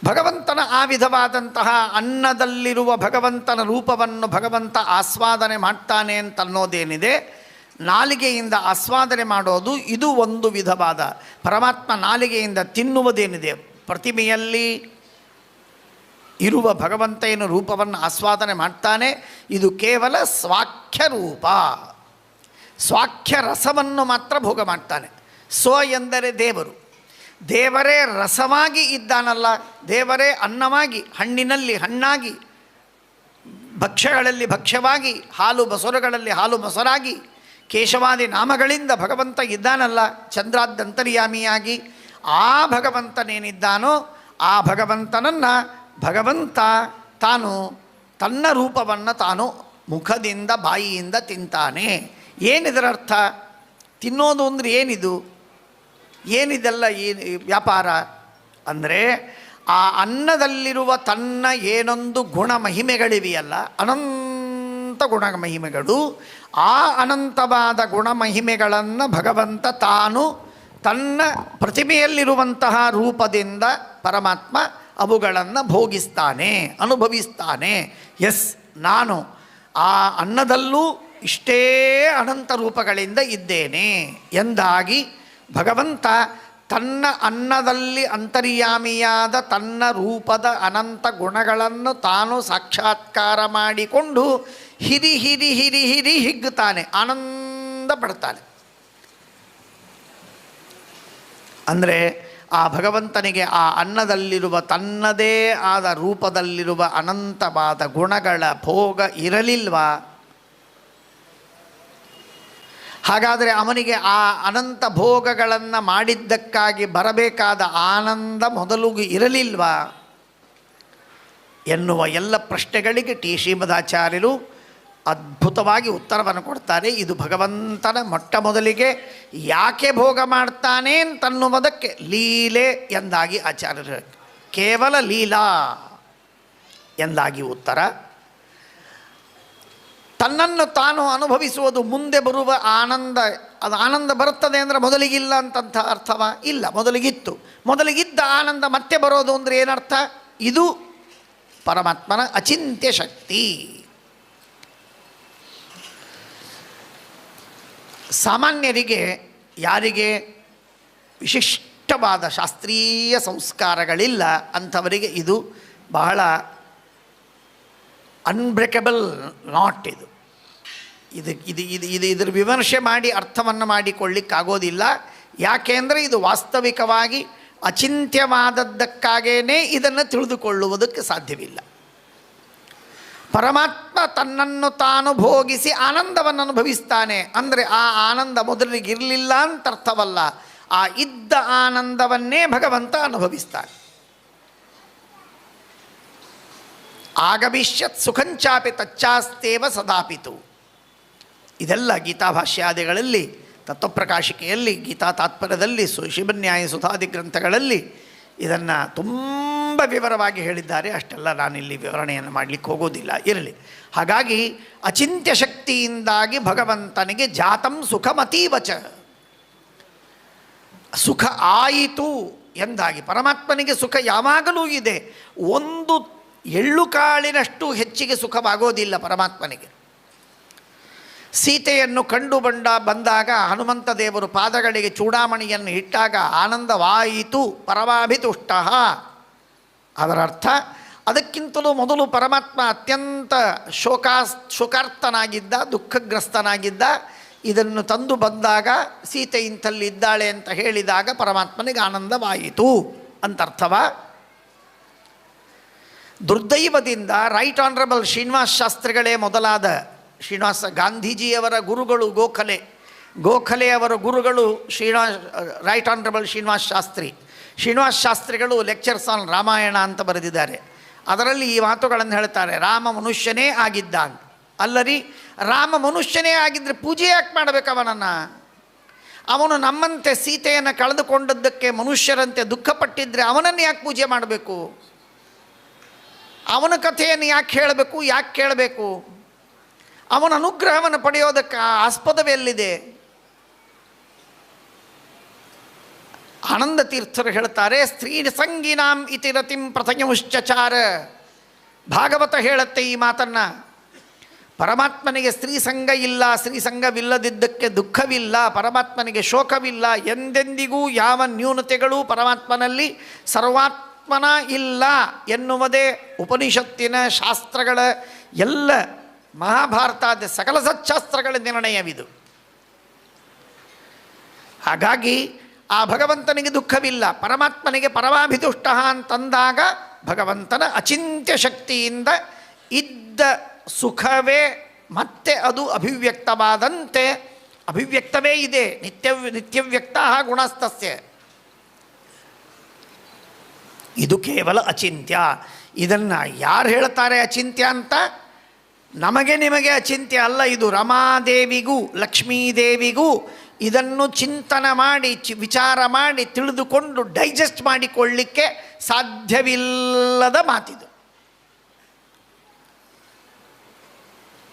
ಭಗವಂತನ ಆ ವಿಧವಾದಂತಹ ಅನ್ನದಲ್ಲಿರುವ ಭಗವಂತನ ರೂಪವನ್ನು ಭಗವಂತ ಆಸ್ವಾದನೆ ಮಾಡ್ತಾನೆ ಅಂತನ್ನೋದೇನಿದೆ, ನಾಲಿಗೆಯಿಂದ ಆಸ್ವಾದನೆ ಮಾಡೋದು ಇದು ಒಂದು ವಿಧವಾದ. ಪರಮಾತ್ಮ ನಾಲಿಗೆಯಿಂದ ತಿನ್ನುವುದೇನಿದೆ, ಪ್ರತಿಮೆಯಲ್ಲಿ ಇರುವ ಭಗವಂತ ಏನು ರೂಪವನ್ನು ಆಸ್ವಾದನೆ ಮಾಡ್ತಾನೆ, ಇದು ಕೇವಲ ಸ್ವಾಖ್ಯ ರೂಪ, ಸ್ವಾಖ್ಯ ರಸವನ್ನು ಮಾತ್ರ ಭೋಗ ಮಾಡ್ತಾನೆ. ಸ್ವ ಎಂದರೆ ದೇವರು, ದೇವರೇ ರಸವಾಗಿ ಇದ್ದಾನಲ್ಲ, ದೇವರೇ ಅನ್ನವಾಗಿ, ಹಣ್ಣಿನಲ್ಲಿ ಹಣ್ಣಾಗಿ, ಭಕ್ಷ್ಯಗಳಲ್ಲಿ ಭಕ್ಷ್ಯವಾಗಿ, ಹಾಲು ಮೊಸರುಗಳಲ್ಲಿ ಹಾಲು ಮೊಸರಾಗಿ, ಕೇಶವಾದಿ ನಾಮಗಳಿಂದ ಭಗವಂತ ಇದ್ದಾನಲ್ಲ, ಚಂದ್ರಾದ್ಯಂತರ್ಯಾಮಿಯಾಗಿ. ಆ ಭಗವಂತನೇನಿದ್ದಾನೋ ಆ ಭಗವಂತನನ್ನು ಭಗವಂತ ತಾನು ತನ್ನ ರೂಪವನ್ನು ತಾನು ಮುಖದಿಂದ ಬಾಯಿಯಿಂದ ತಿಂತಾನೆ. ಏನಿದರರ್ಥ? ತಿನ್ನೋದು ಅಂದರೆ ಏನಿದು, ಏನಿದೆಲ್ಲ ಈ ವ್ಯಾಪಾರ ಅಂದರೆ ಆ ಅನ್ನದಲ್ಲಿರುವ ತನ್ನ ಏನೊಂದು ಗುಣ ಮಹಿಮೆಗಳಿವೆಯಲ್ಲ, ಅನಂತ ಗುಣ ಮಹಿಮೆಗಳು, ಆ ಅನಂತವಾದ ಗುಣ ಮಹಿಮೆಗಳನ್ನು ಭಗವಂತ ತಾನು ತನ್ನ ಪ್ರತಿಮೆಯಲ್ಲಿರುವಂತಹ ರೂಪದಿಂದ ಪರಮಾತ್ಮ ಅವುಗಳನ್ನು ಭೋಗಿಸ್ತಾನೆ, ಅನುಭವಿಸ್ತಾನೆ. ಎಸ್, ನಾನು ಆ ಅನ್ನದಲ್ಲೂ ಇಷ್ಟೇ ಅನಂತ ರೂಪಗಳಿಂದ ಇದ್ದೇನೆ ಎಂದಾಗಿ ಭಗವಂತ ತನ್ನ ಅನ್ನದಲ್ಲಿ ಅಂತರ್ಯಾಮಿಯಾದ ತನ್ನ ರೂಪದ ಅನಂತ ಗುಣಗಳನ್ನು ತಾನು ಸಾಕ್ಷಾತ್ಕಾರ ಮಾಡಿಕೊಂಡು ಹಿರಿ ಹಿರಿ ಹಿರಿ ಹಿರಿ ಹಿಗ್ಗುತ್ತಾನೆ, ಆನಂದ ಪಡ್ತಾನೆ. ಅಂದರೆ ಆ ಭಗವಂತನಿಗೆ ಆ ಅನ್ನದಲ್ಲಿರುವ ತನ್ನದೇ ಆದ ರೂಪದಲ್ಲಿರುವ ಅನಂತವಾದ ಗುಣಗಳ ಭೋಗ ಇರಲಿಲ್ವಾ? ಹಾಗಾದರೆ ಅವನಿಗೆ ಆ ಅನಂತ ಭೋಗಗಳನ್ನು ಮಾಡಿದ್ದಕ್ಕಾಗಿ ಬರಬೇಕಾದ ಆನಂದ ಮೊದಲಿಗೆ ಇರಲಿಲ್ವಾ ಎನ್ನುವ ಎಲ್ಲ ಪ್ರಶ್ನೆಗಳಿಗೆ ಶ್ರೀಮದಾಚಾರ್ಯರು ಅದ್ಭುತವಾಗಿ ಉತ್ತರವನ್ನು ಕೊಡ್ತಾರೆ. ಇದು ಭಗವಂತನ ಮೊಟ್ಟ ಮೊದಲಿಗೆ ಯಾಕೆ ಭೋಗ ಮಾಡ್ತಾನೆ ಅಂತನ್ನುವುದಕ್ಕೆ ಲೀಲೆ ಎಂದಾಗಿ ಆಚಾರ್ಯರು, ಕೇವಲ ಲೀಲಾ ಎಂದಾಗಿ ಉತ್ತರ. ತನ್ನನ್ನು ತಾನು ಅನುಭವಿಸುವುದು ಮುಂದೆ ಬರುವ ಆನಂದ, ಅದು ಆನಂದ ಬರುತ್ತದೆ ಅಂದರೆ ಮೊದಲಿಗಿಲ್ಲ ಅಂತಂಥ ಅರ್ಥವ? ಇಲ್ಲ, ಮೊದಲಿಗಿತ್ತು. ಮೊದಲಿಗಿದ್ದ ಆನಂದ ಮತ್ತೆ ಬರೋದು ಅಂದರೆ ಏನರ್ಥ? ಇದು ಪರಮಾತ್ಮನ ಅಚಿಂತ್ಯ ಶಕ್ತಿ. ಸಾಮಾನ್ಯರಿಗೆ, ಯಾರಿಗೆ ವಿಶಿಷ್ಟವಾದ ಶಾಸ್ತ್ರೀಯ ಸಂಸ್ಕಾರಗಳಿಲ್ಲ ಅಂಥವರಿಗೆ ಇದು ಬಹಳ ಅನ್ಬ್ರೇಕಬಲ್ ನಾಟ್. ಇದರ ವಿಮರ್ಶೆ ಮಾಡಿ ಅರ್ಥವನ್ನು ಮಾಡಿಕೊಳ್ಳಿಕ್ಕಾಗೋದಿಲ್ಲ. ಯಾಕೆ ಅಂದರೆ ಇದು ವಾಸ್ತವಿಕವಾಗಿ ಅಚಿಂತ್ಯವಾದದ್ದಕ್ಕಾಗೇ ಇದನ್ನು ತಿಳಿದುಕೊಳ್ಳುವುದಕ್ಕೆ ಸಾಧ್ಯವಿಲ್ಲ. ಪರಮಾತ್ಮ ತನ್ನನ್ನು ತಾನು ಭೋಗಿಸಿ ಆನಂದವನ್ನು ಅನುಭವಿಸ್ತಾನೆ ಅಂದರೆ ಆ ಆನಂದ ಮೊದಲಿಗಿರಲಿಲ್ಲ ಅಂತ ಅರ್ಥವಲ್ಲ, ಆ ಇದ್ದ ಆನಂದವನ್ನೇ ಭಗವಂತ ಅನುಭವಿಸ್ತಾನೆ. ಆಗಮಿಷ್ಯತ್ ಸುಖಂಚಾಪಿ ತಚ್ಚಾಸ್ತೇವ ಸದಾಪಿತು. ಇದೆಲ್ಲ ಗೀತಾಭಾಷ್ಯಾದಿಗಳಲ್ಲಿ, ತತ್ವಪ್ರಕಾಶಿಕೆಯಲ್ಲಿ, ಗೀತಾ ತಾತ್ಪರ್ಯದಲ್ಲಿ, ಶ್ರೀಮನ್ಯಾಯ ಸುಧಾದಿ ಗ್ರಂಥಗಳಲ್ಲಿ ಇದನ್ನು ತುಂಬ ವಿವರವಾಗಿ ಹೇಳಿದ್ದಾರೆ. ಅಷ್ಟೆಲ್ಲ ನಾನಿಲ್ಲಿ ವಿವರಣೆಯನ್ನು ಮಾಡಲಿಕ್ಕೆ ಹೋಗೋದಿಲ್ಲ, ಇರಲಿ. ಹಾಗಾಗಿ ಅಚಿಂತ್ಯ ಶಕ್ತಿಯಿಂದಾಗಿ ಭಗವಂತನಿಗೆ ಜಾತಂ ಸುಖಮತೀವಚ, ಸುಖ ಆಯಿತು ಎಂದಾಗಿ. ಪರಮಾತ್ಮನಿಗೆ ಸುಖ ಯಾವಾಗಲೂ ಇದೆ. ಒಂದು ಎಳ್ಳು ಕಾಳಿನಷ್ಟು ಹೆಚ್ಚಿಗೆ ಸುಖವಾಗೋದಿಲ್ಲ ಪರಮಾತ್ಮನಿಗೆ. ಸೀತೆಯನ್ನು ಕಂಡು ಬಂದಾಗ ಹನುಮಂತ ದೇವರು ಪಾದಗಳಿಗೆ ಚೂಡಾಮಣಿಯನ್ನು ಇಟ್ಟಾಗ ಆನಂದವಾಯಿತು ಪರಮಾಭಿತುಷ್ಟ. ಅದರ ಅರ್ಥ ಅದಕ್ಕಿಂತಲೂ ಮೊದಲು ಪರಮಾತ್ಮ ಅತ್ಯಂತ ಶೋಕಾರ್ತನಾಗಿದ್ದ, ದುಃಖಗ್ರಸ್ತನಾಗಿದ್ದ. ಇದನ್ನು ತಂದು ಬಂದಾಗ ಸೀತೆ ಇಂಥಲ್ಲಿದ್ದಾಳೆ ಅಂತ ಹೇಳಿದಾಗ ಪರಮಾತ್ಮನಿಗೆ ಆನಂದವಾಯಿತು ಅಂತರ್ಥವ. ದುರ್ದೈವದಿಂದ ರೈಟ್ ಆನರಬಲ್ ಶ್ರೀನಿವಾಸ ಶಾಸ್ತ್ರಿಗಳೇ ಮೊದಲಾದ ಗಾಂಧೀಜಿಯವರ ಗುರುಗಳು ಗೋಖಲೆಯವರ ಗುರುಗಳು ರೈಟ್ ಆನರಬಲ್ ಶ್ರೀನಿವಾಸ ಶಾಸ್ತ್ರಿಗಳು ಲೆಕ್ಚರ್ಸ್ ಆನ್ ರಾಮಾಯಣ ಅಂತ ಬರೆದಿದ್ದಾರೆ. ಅದರಲ್ಲಿ ಈ ಮಾತುಗಳನ್ನು ಹೇಳ್ತಾರೆ. ರಾಮ ಮನುಷ್ಯನೇ ಆಗಿದ್ದ ಅಂತ. ಅಲ್ಲರಿ, ರಾಮ ಮನುಷ್ಯನೇ ಆಗಿದ್ದರೆ ಪೂಜೆ ಯಾಕೆ ಮಾಡಬೇಕು ಅವನನ್ನು? ಅವನು ನಮ್ಮಂತೆ ಸೀತೆಯನ್ನು ಕಳೆದುಕೊಂಡದ್ದಕ್ಕೆ ಮನುಷ್ಯರಂತೆ ದುಃಖಪಟ್ಟಿದ್ದರೆ ಅವನನ್ನು ಯಾಕೆ ಪೂಜೆ ಮಾಡಬೇಕು? ಅವನ ಕಥೆಯನ್ನು ಯಾಕೆ ಹೇಳಬೇಕು, ಯಾಕೆ ಕೇಳಬೇಕು? ಅವನ ಅನುಗ್ರಹವನ್ನು ಪಡೆಯೋದಕ್ಕೆ ಆಸ್ಪದವೆಲ್ಲಿದೆ? ಆನಂದ ತೀರ್ಥರು ಹೇಳ್ತಾರೆ, ಸ್ತ್ರೀ ಸಂಗೀನಾಂ ಇತಿರತಿಂ ಪ್ರಥಮುಶ್ಚಚಾರ. ಭಾಗವತ ಹೇಳುತ್ತೆ ಈ ಮಾತನ್ನು. ಪರಮಾತ್ಮನಿಗೆ ಸ್ತ್ರೀ ಸಂಘ ಇಲ್ಲ, ಸ್ತ್ರೀ ಸಂಘವಿಲ್ಲದಿದ್ದಕ್ಕೆ ದುಃಖವಿಲ್ಲ, ಪರಮಾತ್ಮನಿಗೆ ಶೋಕವಿಲ್ಲ. ಎಂದೆಂದಿಗೂ ಯಾವ ನ್ಯೂನತೆಗಳೂ ಪರಮಾತ್ಮನಲ್ಲಿ ಸರ್ವಾತ್ಮನ ಇಲ್ಲ ಎನ್ನುವುದೇ ಉಪನಿಷತ್ತಿನ ಶಾಸ್ತ್ರಗಳ ಎಲ್ಲ ಮಹಾಭಾರತಾದ ಸಕಲ ಸಚ್ಚಾಸ್ತ್ರಗಳ ನಿರ್ಣಯವಿದು. ಹಾಗಾಗಿ ಆ ಭಗವಂತನಿಗೆ ದುಃಖವಿಲ್ಲ, ಪರಮಾತ್ಮನಿಗೆ ಪರಮಾಭಿತುಷ್ಟ ಅಂತಂದಾಗ ಭಗವಂತನ ಅಚಿಂತ್ಯ ಶಕ್ತಿಯಿಂದ ಇದ್ದ ಸುಖವೇ ಮತ್ತೆ ಅದು ಅಭಿವ್ಯಕ್ತವಾದಂತೆ ಅಭಿವ್ಯಕ್ತವೇ ಇದೆ. ನಿತ್ಯವ್ಯಕ್ತ ಗುಣಸ್ತಸ್ಯ. ಇದು ಕೇವಲ ಅಚಿಂತ್ಯ. ಇದನ್ನು ಯಾರು ಹೇಳ್ತಾರೆ ಅಚಿಂತ್ಯ ಅಂತ? ನಮಗೆ ನಿಮಗೆ ಅಚಿಂತ್ಯ ಅಲ್ಲ ಇದು. ರಮಾದೇವಿಗೂ ಲಕ್ಷ್ಮೀದೇವಿಗೂ ಇದನ್ನು ಚಿಂತನೆ ಮಾಡಿ ವಿಚಾರ ಮಾಡಿ ತಿಳಿದುಕೊಂಡು ಡೈಜೆಸ್ಟ್ ಮಾಡಿಕೊಳ್ಳಿಕ್ಕೆ ಸಾಧ್ಯವಿಲ್ಲದ ಮಾತಿದು.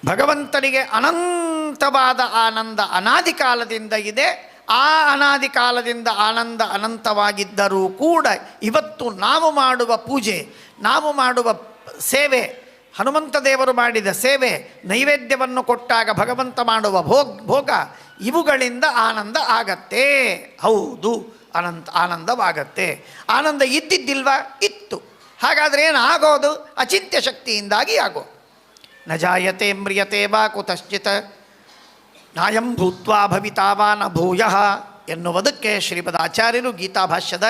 ಭಗವಂತನಿಗೆ ಅನಂತವಾದ ಆನಂದ ಅನಾದಿ ಕಾಲದಿಂದ ಇದೆ. ಆ ಅನಾದಿ ಕಾಲದಿಂದ ಆನಂದ ಅನಂತವಾಗಿದ್ದರೂ ಕೂಡ ಇವತ್ತು ನಾವು ಮಾಡುವ ಪೂಜೆ, ನಾವು ಮಾಡುವ ಸೇವೆ, ಹನುಮಂತ ದೇವರು ಮಾಡಿದ ಸೇವೆ, ನೈವೇದ್ಯವನ್ನು ಕೊಟ್ಟಾಗ ಭಗವಂತ ಮಾಡುವ ಭೋಗ ಇವುಗಳಿಂದ ಆನಂದ ಆಗತ್ತೆ. ಹೌದು, ಆನಂದವಾಗತ್ತೆ. ಆನಂದ ಇದ್ದಿದ್ದಿಲ್ವಾ? ಇತ್ತು. ಹಾಗಾದರೆ ಏನು ಆಗೋದು? ಅಚಿಂತ್ಯ ಶಕ್ತಿಯಿಂದಾಗಿ ಆಗೋ. ನ ಜಾಯತೆ ಮ್ರಿಯತೆ ವಾ ಕುತಶ್ಚಿತ್ ನಾಯಂ ಭೂತ್ವಾ ಭವಿತಾ ವಾ ನ ಭೂಯಃ ಎನ್ನುವುದಕ್ಕೆ ಶ್ರೀಮದ್ ಆಚಾರ್ಯರು ಗೀತಾಭಾಷ್ಯದ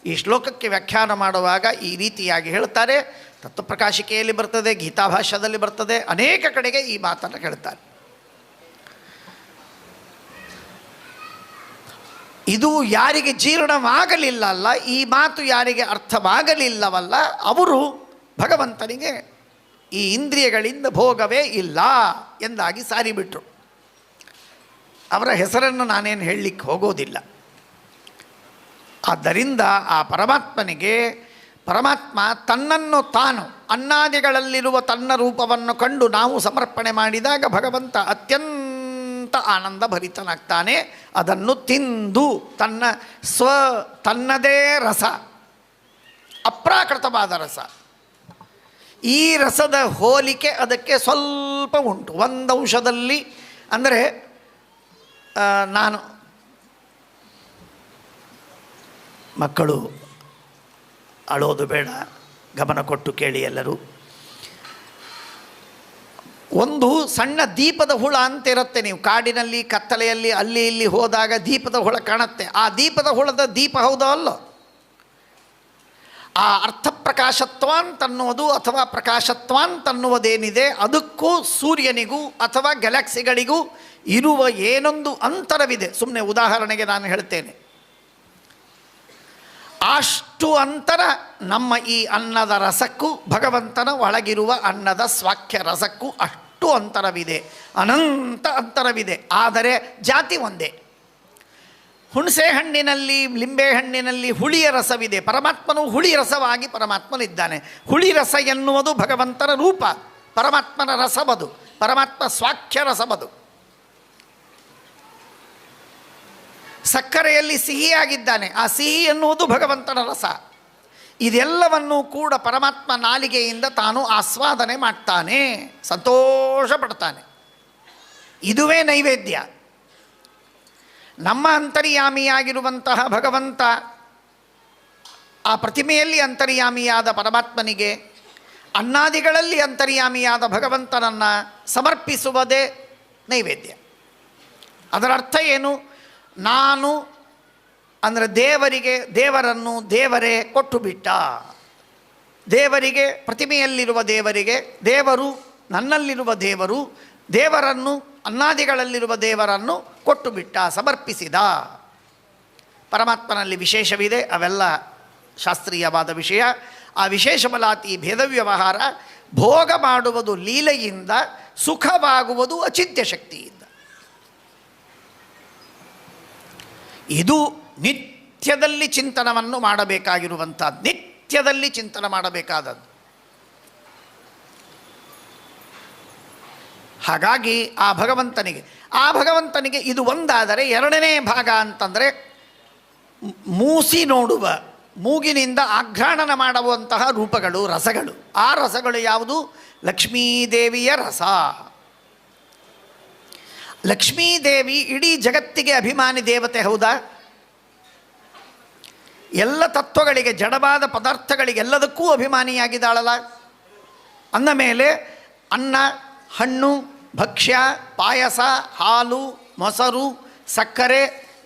ಈ ಶ್ಲೋಕಕ್ಕೆ ವ್ಯಾಖ್ಯಾನ ಮಾಡುವಾಗ ಈ ರೀತಿಯಾಗಿ ಹೇಳ್ತಾರೆ. ತತ್ವಪ್ರಕಾಶಿಕೆಯಲ್ಲಿ ಬರ್ತದೆ, ಗೀತಾಭಾಷ್ಯದಲ್ಲಿ ಬರ್ತದೆ, ಅನೇಕ ಕಡೆಗೆ ಈ ಮಾತನ್ನು ಹೇಳ್ತಾರೆ. ಇದು ಯಾರಿಗೆ ಜೀರ್ಣವಾಗಲಿಲ್ಲಲ್ಲ, ಈ ಮಾತು ಯಾರಿಗೆ ಅರ್ಥವಾಗಲಿಲ್ಲವಲ್ಲ, ಅವರು ಭಗವಂತನಿಗೆ ಈ ಇಂದ್ರಿಯಗಳಿಂದ ಭೋಗವೇ ಇಲ್ಲ ಎಂದಾಗಿ ಸಾರಿಬಿಟ್ರು. ಅವರ ಹೆಸರನ್ನು ನಾನೇನು ಹೇಳಲಿಕ್ಕೆ ಹೋಗೋದಿಲ್ಲ. ಆದ್ದರಿಂದ ಆ ಪರಮಾತ್ಮ ತನ್ನನ್ನು ತಾನು ಅನ್ನಾದಿಗಳಲ್ಲಿರುವ ತನ್ನ ರೂಪವನ್ನು ಕಂಡು ನಾವು ಸಮರ್ಪಣೆ ಮಾಡಿದಾಗ ಭಗವಂತ ಅತ್ಯಂತ ಆನಂದ ಭರಿತನಾಗ್ತಾನೆ. ಅದನ್ನು ತಿಂದು ತನ್ನದೇ ರಸ, ಅಪ್ರಾಕೃತವಾದ ರಸ. ಈ ರಸದ ಹೋಲಿಕೆ ಅದಕ್ಕೆ ಸ್ವಲ್ಪ ಉಂಟು. ಒಂದು ಅಂಶದಲ್ಲಿ ಅಂದರೆ ನಾನು ಮಕ್ಕಳು ಅಳೋದು ಬೇಡ, ಗಮನ ಕೊಟ್ಟು ಕೇಳಿ ಎಲ್ಲರೂ. ಒಂದು ಸಣ್ಣ ದೀಪದ ಹುಳ ಅಂತ ಇರುತ್ತೆ. ನೀವು ಕಾಡಿನಲ್ಲಿ ಕತ್ತಲೆಯಲ್ಲಿ ಅಲ್ಲಿ ಇಲ್ಲಿ ಹೋದಾಗ ದೀಪದ ಹುಳ ಕಾಣುತ್ತೆ. ಆ ದೀಪದ ಹುಳದ ದೀಪ ಹೌದೋ ಅಲ್ಲೋ? ಆ ಅರ್ಥಪ್ರಕಾಶತ್ವಾಂತನ್ನುವುದು ಅಥವಾ ಪ್ರಕಾಶತ್ವಾಂತನ್ನುವುದೇನಿದೆ ಅದಕ್ಕೂ ಸೂರ್ಯನಿಗೂ ಅಥವಾ ಗ್ಯಾಲಕ್ಸಿಗಳಿಗೂ ಇರುವ ಏನೊಂದು ಅಂತರವಿದೆ. ಸುಮ್ಮನೆ ಉದಾಹರಣೆಗೆ ನಾನು ಹೇಳ್ತೇನೆ. ಅಷ್ಟು ಅಂತರ ನಮ್ಮ ಈ ಅನ್ನದ ರಸಕ್ಕೂ ಭಗವಂತನ ಒಳಗಿರುವ ಅನ್ನದ ಸ್ವಾಖ್ಯ ರಸಕ್ಕೂ ಅಷ್ಟು ಅಂತರವಿದೆ, ಅನಂತ ಅಂತರವಿದೆ. ಆದರೆ ಜಾತಿ ಒಂದೇ. ಹುಣಸೆ ಹಣ್ಣಿನಲ್ಲಿ, ಲಿಂಬೆ ಹಣ್ಣಿನಲ್ಲಿ ಹುಳಿಯ ರಸವಿದೆ. ಪರಮಾತ್ಮನು ಹುಳಿ ರಸವಾಗಿ ಪರಮಾತ್ಮನಿದ್ದಾನೆ. ಹುಳಿ ರಸ ಎನ್ನುವುದು ಭಗವಂತನ ರೂಪ, ಪರಮಾತ್ಮನ ರಸವದು, ಪರಮಾತ್ಮ ಸ್ವಾಖ್ಯ ರಸವದು. ಸಕ್ಕರೆಯಲ್ಲಿ ಸಿಹಿಯಾಗಿದ್ದಾನೆ, ಆ ಸಿಹಿ ಎನ್ನುವುದು ಭಗವಂತನ ರಸ. ಇದೆಲ್ಲವನ್ನೂ ಕೂಡ ಪರಮಾತ್ಮ ನಾಲಿಗೆಯಿಂದ ತಾನು ಆಸ್ವಾದನೆ ಮಾಡ್ತಾನೆ, ಸಂತೋಷ ಪಡ್ತಾನೆ. ಇದುವೇ ನೈವೇದ್ಯ. ನಮ್ಮ ಅಂತರ್ಯಾಮಿಯಾಗಿರುವಂತಹ ಭಗವಂತ, ಆ ಪ್ರತಿಮೆಯಲ್ಲಿ ಅಂತರ್ಯಾಮಿಯಾದ ಪರಮಾತ್ಮನಿಗೆ, ಅನ್ನಾದಿಗಳಲ್ಲಿ ಅಂತರ್ಯಾಮಿಯಾದ ಭಗವಂತನನ್ನು ಸಮರ್ಪಿಸುವುದೇ ನೈವೇದ್ಯ. ಅದರ ಅರ್ಥ ಏನು? ನಾನು ಅಂದರೆ ದೇವರನ್ನು ದೇವರೇ ಕೊಟ್ಟು ಬಿಟ್ಟ. ದೇವರಿಗೆ, ಪ್ರತಿಮೆಯಲ್ಲಿರುವ ದೇವರಿಗೆ, ದೇವರು ನನ್ನಲ್ಲಿರುವ ದೇವರು, ದೇವರನ್ನು, ಅನ್ನಾದಿಗಳಲ್ಲಿರುವ ದೇವರನ್ನು ಕೊಟ್ಟು ಬಿಟ್ಟ, ಸಮರ್ಪಿಸಿದ. ಪರಮಾತ್ಮನಲ್ಲಿ ವಿಶೇಷವಿದೆ, ಅವೆಲ್ಲ ಶಾಸ್ತ್ರೀಯವಾದ ವಿಷಯ. ಆ ವಿಶೇಷಬಲಾತಿ ಭೇದ ವ್ಯವಹಾರ, ಭೋಗ ಮಾಡುವುದು ಲೀಲೆಯಿಂದ, ಸುಖವಾಗುವುದು ಅಚಿಂತ್ಯ ಶಕ್ತಿಯಿಂದ. ಇದು ನಿತ್ಯದಲ್ಲಿ ಚಿಂತನವನ್ನು ಮಾಡಬೇಕಾಗಿರುವಂಥದ್ದು, ನಿತ್ಯದಲ್ಲಿ ಚಿಂತನ ಮಾಡಬೇಕಾದದ್ದು. ಹಾಗಾಗಿ ಆ ಭಗವಂತನಿಗೆ ಇದು ಒಂದಾದರೆ, ಎರಡನೇ ಭಾಗ ಅಂತಂದರೆ ಮೂಸಿ ನೋಡುವ, ಮೂಗಿನಿಂದ ಆಘ್ರಾಣನ ಮಾಡುವಂತಹ ರೂಪಗಳು, ರಸಗಳು. ಆ ರಸಗಳು ಯಾವುದು? ಲಕ್ಷ್ಮೀದೇವಿಯ ರಸ. ಲಕ್ಷ್ಮೀದೇವಿ ಇಡೀ ಜಗತ್ತಿಗೆ ಅಭಿಮಾನಿ ದೇವತೆ, ಹೌದಾ? ಎಲ್ಲ ತತ್ವಗಳಿಗೆ, ಜಡವಾದ ಪದಾರ್ಥಗಳಿಗೆಲ್ಲದಕ್ಕೂ ಅಭಿಮಾನಿಯಾಗಿದ್ದಾಳಲ್ಲ. ಅಂದ ಮೇಲೆ ಅನ್ನ, ಹಣ್ಣು, ಭಕ್ಷ್ಯ, ಪಾಯಸ, ಹಾಲು, ಮೊಸರು, ಸಕ್ಕರೆ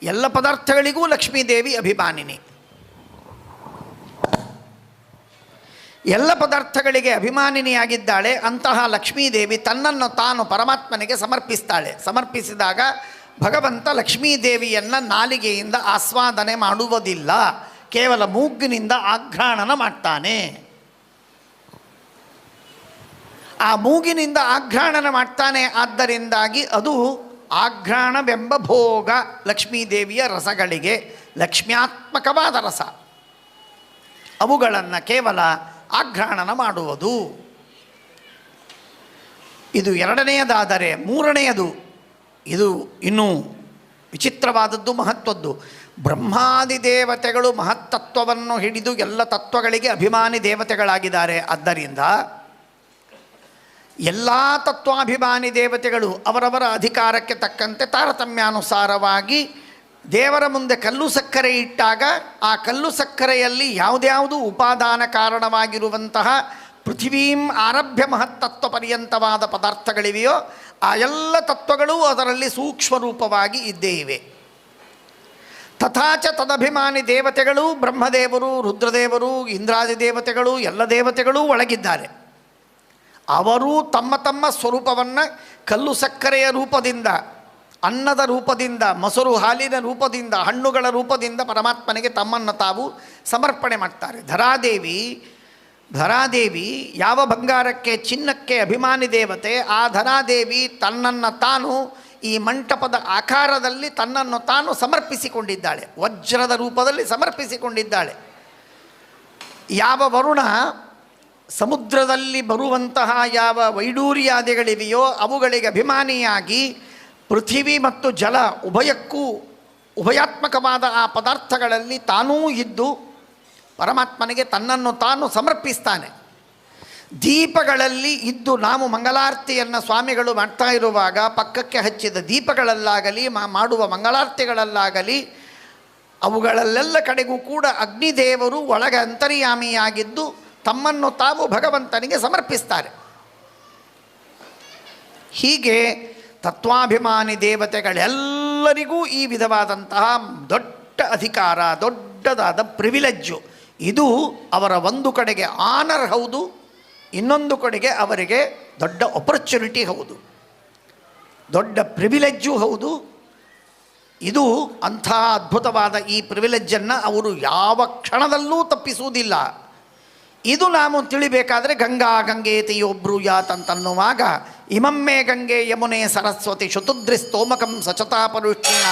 ಎಲ್ಲ ಪದಾರ್ಥಗಳಿಗೂ ಲಕ್ಷ್ಮೀದೇವಿ ಅಭಿಮಾನಿನಿ. ಎಲ್ಲ ಪದಾರ್ಥಗಳಿಗೆ ಅಭಿಮಾನಿನಿಯಾಗಿದ್ದಾಳೆ. ಅಂತಹ ಲಕ್ಷ್ಮೀದೇವಿ ತನ್ನನ್ನು ತಾನು ಪರಮಾತ್ಮನಿಗೆ ಸಮರ್ಪಿಸ್ತಾಳೆ. ಸಮರ್ಪಿಸಿದಾಗ ಭಗವಂತ ಲಕ್ಷ್ಮೀದೇವಿಯನ್ನು ನಾಲಿಗೆಯಿಂದ ಆಸ್ವಾದನೆ ಮಾಡುವುದಿಲ್ಲ, ಕೇವಲ ಮೂಗಿನಿಂದ ಆಘ್ರಾಣನ ಮಾಡ್ತಾನೆ. ಆ ಮೂಗಿನಿಂದ ಆಘ್ರಾಣನ ಮಾಡ್ತಾನೆ. ಆದ್ದರಿಂದಾಗಿ ಅದು ಆಘ್ರಾಣವೆಂಬ ಭೋಗ ಲಕ್ಷ್ಮೀದೇವಿಯ ರಸಗಳಿಗೆ, ಲಕ್ಷ್ಮ್ಯಾತ್ಮಕವಾದ ರಸ. ಅವುಗಳನ್ನು ಕೇವಲ ಆಘ್ರಾಣನ ಮಾಡುವುದು. ಇದು ಎರಡನೆಯದಾದರೆ, ಮೂರನೆಯದು, ಇದು ಇನ್ನೂ ವಿಚಿತ್ರವಾದದ್ದು, ಮಹತ್ವದ್ದು. ಬ್ರಹ್ಮಾದಿ ದೇವತೆಗಳು ಮಹತ್ತತ್ವವನ್ನು ಹಿಡಿದು ಎಲ್ಲ ತತ್ವಗಳಿಗೆ ಅಭಿಮಾನಿ ದೇವತೆಗಳಾಗಿದ್ದಾರೆ. ಆದ್ದರಿಂದ ಎಲ್ಲ ತತ್ವಾಭಿಮಾನಿ ದೇವತೆಗಳು ಅವರವರ ಅಧಿಕಾರಕ್ಕೆ ತಕ್ಕಂತೆ ತಾರತಮ್ಯಾನುಸಾರವಾಗಿ ದೇವರ ಮುಂದೆ ಕಲ್ಲು ಸಕ್ಕರೆ ಇಟ್ಟಾಗ, ಆ ಕಲ್ಲು ಸಕ್ಕರೆಯಲ್ಲಿ ಯಾವುದ್ಯಾವುದು ಉಪಾದಾನ ಕಾರಣವಾಗಿರುವಂತಹ ಪೃಥಿವೀಂ ಆರಭ್ಯ ಮಹತ್ತತ್ವ ಪರ್ಯಂತವಾದ ಪದಾರ್ಥಗಳಿವೆಯೋ ಆ ಎಲ್ಲ ತತ್ವಗಳು ಅದರಲ್ಲಿ ಸೂಕ್ಷ್ಮ ರೂಪವಾಗಿ ಇದ್ದೇ ಇವೆ. ತಥಾಚ ತದಭಿಮಾನಿ ದೇವತೆಗಳು, ಬ್ರಹ್ಮದೇವರು, ರುದ್ರದೇವರು, ಇಂದ್ರಾದಿ ದೇವತೆಗಳು, ಎಲ್ಲ ದೇವತೆಗಳೂ ಒಳಗಿದ್ದಾರೆ. ಅವರು ತಮ್ಮ ತಮ್ಮ ಸ್ವರೂಪವನ್ನು ಕಲ್ಲು ಸಕ್ಕರೆಯ ರೂಪದಿಂದ, ಅನ್ನದ ರೂಪದಿಂದ, ಮೊಸರು ಹಾಲಿನ ರೂಪದಿಂದ, ಹಣ್ಣುಗಳ ರೂಪದಿಂದ ಪರಮಾತ್ಮನಿಗೆ ತಮ್ಮನ್ನು ತಾವು ಸಮರ್ಪಣೆ ಮಾಡ್ತಾರೆ. ಧರಾದೇವಿ ಯಾವ ಬಂಗಾರಕ್ಕೆ, ಚಿನ್ನಕ್ಕೆ ಅಭಿಮಾನಿ ದೇವತೆ, ಆ ಧರಾದೇವಿ ತನ್ನನ್ನು ತಾನು ಈ ಮಂಟಪದ ಆಕಾರದಲ್ಲಿ ತನ್ನನ್ನು ತಾನು ಸಮರ್ಪಿಸಿಕೊಂಡಿದ್ದಾಳೆ, ವಜ್ರದ ರೂಪದಲ್ಲಿ ಸಮರ್ಪಿಸಿಕೊಂಡಿದ್ದಾಳೆ. ಯಾವ ವರುಣ ಸಮುದ್ರದಲ್ಲಿ ಬರುವಂತಹ ಯಾವ ವೈಡೂರ್ಯಾದಿಗಳಿವೆಯೋ ಅವುಗಳಿಗೆ ಅಭಿಮಾನಿಯಾಗಿ ಪೃಥಿವಿ ಮತ್ತು ಜಲ ಉಭಯಕ್ಕೂ ಉಭಯಾತ್ಮಕವಾದ ಆ ಪದಾರ್ಥಗಳಲ್ಲಿ ತಾನೂ ಇದ್ದು ಪರಮಾತ್ಮನಿಗೆ ತನ್ನನ್ನು ತಾನು ಸಮರ್ಪಿಸ್ತಾನೆ. ದೀಪಗಳಲ್ಲಿ ಇದ್ದು ನಾವು ಮಂಗಳಾರತಿಯನ್ನು ಸ್ವಾಮಿಗಳು ಮಾಡ್ತಾ ಇರುವಾಗ ಪಕ್ಕಕ್ಕೆ ಹಚ್ಚಿದ ದೀಪಗಳಲ್ಲಾಗಲಿ, ಮಾಡುವ ಮಂಗಳಾರತಿಗಳಲ್ಲಾಗಲಿ, ಅವುಗಳಲ್ಲೆಲ್ಲ ಕಡೆಗೂ ಕೂಡ ಅಗ್ನಿದೇವರು ಒಳಗೆ ಅಂತರ್ಯಾಮಿಯಾಗಿದ್ದು ತಮ್ಮನ್ನು ತಾವು ಭಗವಂತನಿಗೆ ಸಮರ್ಪಿಸ್ತಾರೆ. ಹೀಗೆ ತತ್ವಾಭಿಮಾನಿ ದೇವತೆಗಳೆಲ್ಲರಿಗೂ ಈ ವಿಧವಾದಂತಹ ದೊಡ್ಡ ಅಧಿಕಾರ, ದೊಡ್ಡದಾದ ಪ್ರಿವಿಲೆಜ್ಜು. ಇದು ಅವರ ಒಂದು ಕಡೆಗೆ ಆನರ್ ಹೌದು, ಇನ್ನೊಂದು ಕಡೆಗೆ ಅವರಿಗೆ ದೊಡ್ಡ ಆಪರ್ಚುನಿಟಿ ಹೌದು, ದೊಡ್ಡ ಪ್ರಿವಿಲೆಜ್ಜು ಹೌದು. ಇದು ಅಂಥ ಅದ್ಭುತವಾದ ಈ ಪ್ರಿವಿಲೆಜ್ಜನ್ನು ಅವರು ಯಾವ ಕ್ಷಣದಲ್ಲೂ ತಪ್ಪಿಸುವುದಿಲ್ಲ. ಇದು ನಾವು ತಿಳಿಬೇಕಾದರೆ ಗಂಗಾ ಗಂಗೇತಿಯೋ ಬ್ರೂಯಾತ್ ಅಂತನ್ನುವಾಗ ಇಮಮ್ಮೆ ಗಂಗೆ ಯಮುನೆ ಸರಸ್ವತಿ ಶತುದ್ರಿ ಸ್ತೋಮಕಂ ಸಚತಾಪರುಷ್ಟಿನ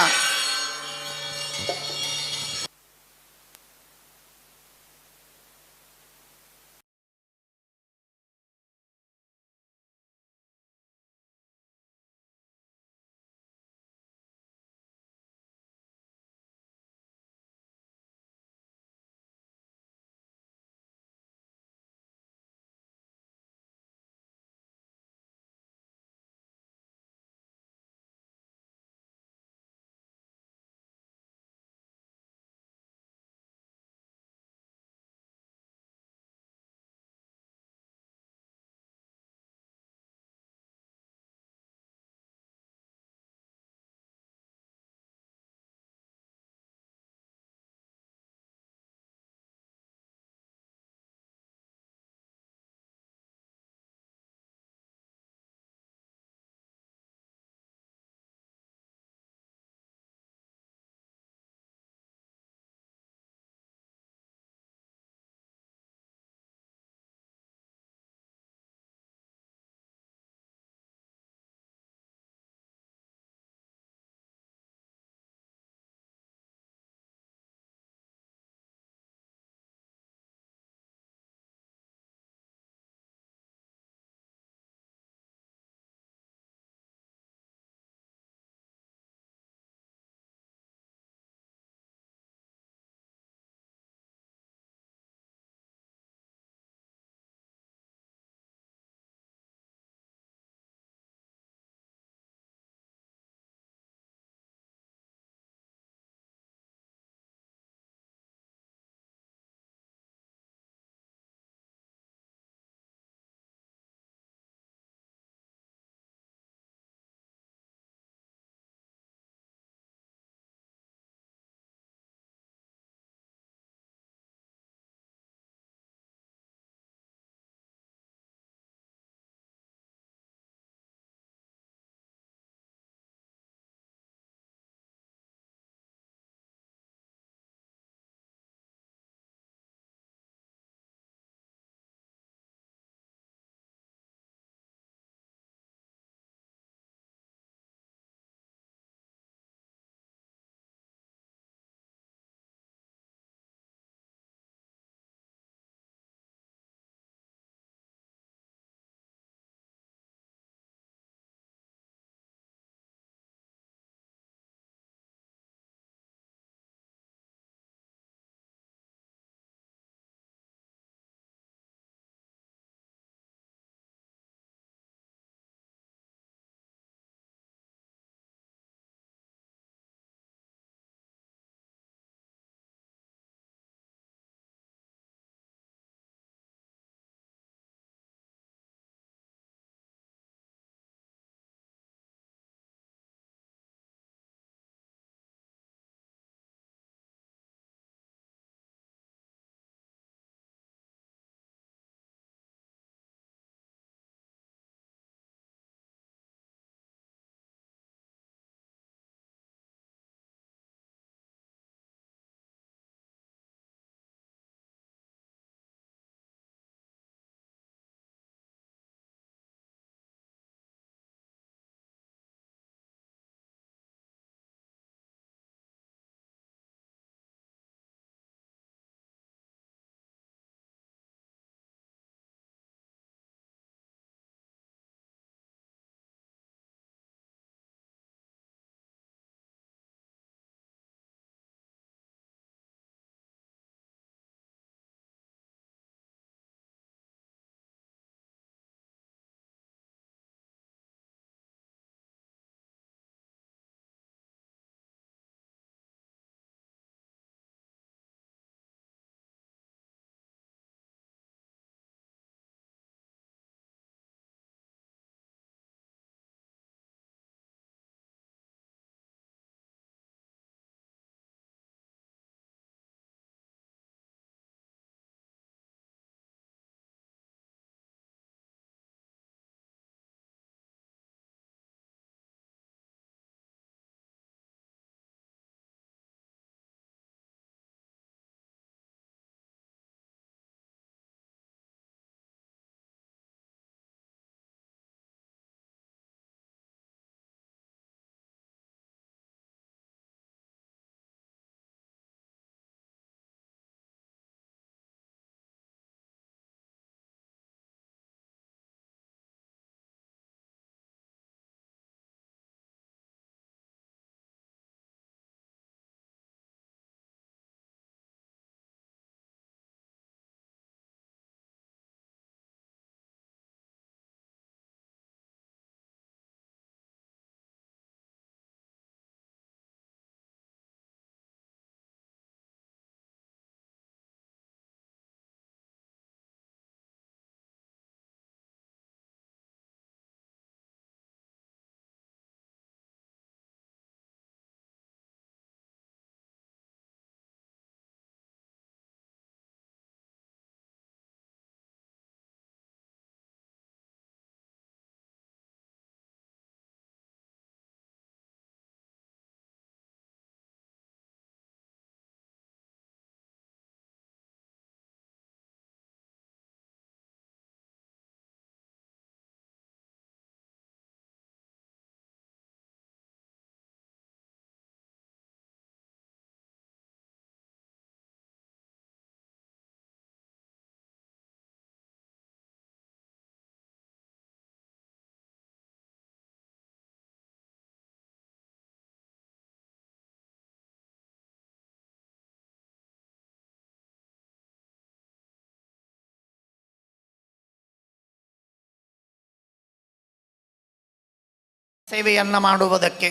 ಸೇವೆಯನ್ನು ಮಾಡುವುದಕ್ಕೆ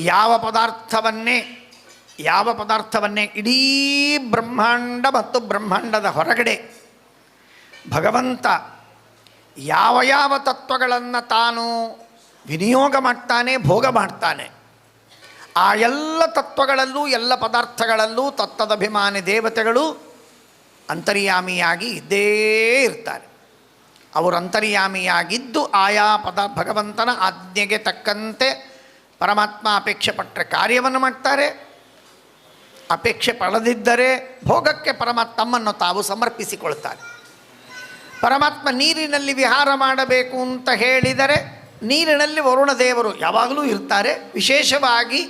ಯಾವ ಪದಾರ್ಥವನ್ನೇ ಇಡೀ ಬ್ರಹ್ಮಾಂಡ ಮತ್ತು ಬ್ರಹ್ಮಾಂಡದ ಹೊರಗಡೆ ಭಗವಂತ ಯಾವ ತತ್ವಗಳನ್ನು ತಾನು ವಿನಿಯೋಗ ಮಾಡ್ತಾನೆ, ಭೋಗ ಮಾಡ್ತಾನೆ, ಆ ಎಲ್ಲ ತತ್ವಗಳಲ್ಲೂ ಎಲ್ಲ ಪದಾರ್ಥಗಳಲ್ಲೂ ತತ್ತದಭಿಮಾನಿ ದೇವತೆಗಳು ಅಂತರ್ಯಾಮಿಯಾಗಿ ಇದ್ದೇ ಇರ್ತಾರೆ. ಅವರು ಅಂತರ್ಯಾಮಿಯಾಗಿದ್ದು ಆಯಾ ಭಗವಂತನ ಆಜ್ಞೆಗೆ ತಕ್ಕಂತೆ ಪರಮಾತ್ಮ ಅಪೇಕ್ಷೆ ಪಟ್ಟರೆ ಕಾರ್ಯವನ್ನು ಮಾಡ್ತಾರೆ, ಅಪೇಕ್ಷೆ ಪಡೆದಿದ್ದರೆ ಭೋಗಕ್ಕೆ ತಮ್ಮನ್ನು ತಾವು ಸಮರ್ಪಿಸಿಕೊಳ್ತಾರೆ. ಪರಮಾತ್ಮ ನೀರಿನಲ್ಲಿ ವಿಹಾರ ಮಾಡಬೇಕು ಅಂತ ಹೇಳಿದರೆ ನೀರಿನಲ್ಲಿ ವರುಣ ದೇವರು ಯಾವಾಗಲೂ ಇರ್ತಾರೆ. ವಿಶೇಷವಾಗಿ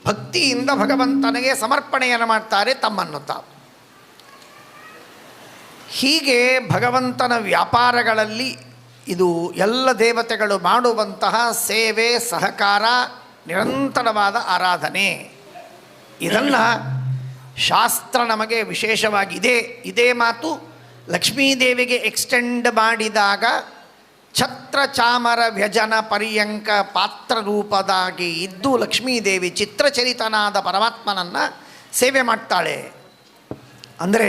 ಭಕ್ತಿಯಿಂದ ಭಗವಂತನಿಗೆ ಸಮರ್ಪಣೆಯನ್ನು ಮಾಡ್ತಾರೆ ತಮ್ಮನ್ನು ತಾವು. ಹೀಗೆ ಭಗವಂತನ ವ್ಯಾಪಾರಗಳಲ್ಲಿ ಇದು ಎಲ್ಲ ದೇವತೆಗಳು ಮಾಡುವಂತಹ ಸೇವೆ, ಸಹಕಾರ, ನಿರಂತರವಾದ ಆರಾಧನೆ, ಇದನ್ನು ಶಾಸ್ತ್ರ ನಮಗೆ ವಿಶೇಷವಾಗಿ ಇದೇ ಮಾತು ಲಕ್ಷ್ಮೀದೇವಿಗೆ ಎಕ್ಸ್ಟೆಂಡ್ ಮಾಡಿದಾಗ ಛತ್ರ ಚಾಮರ ವ್ಯಜನ ಪರ್ಯಂಕ ಪಾತ್ರ ರೂಪದಾಗಿ ಇದ್ದು ಲಕ್ಷ್ಮೀದೇವಿ ಚಿತ್ರಚರಿತನಾದ ಪರಮಾತ್ಮನನ್ನು ಸೇವೆ ಮಾಡ್ತಾಳೆ. ಅಂದರೆ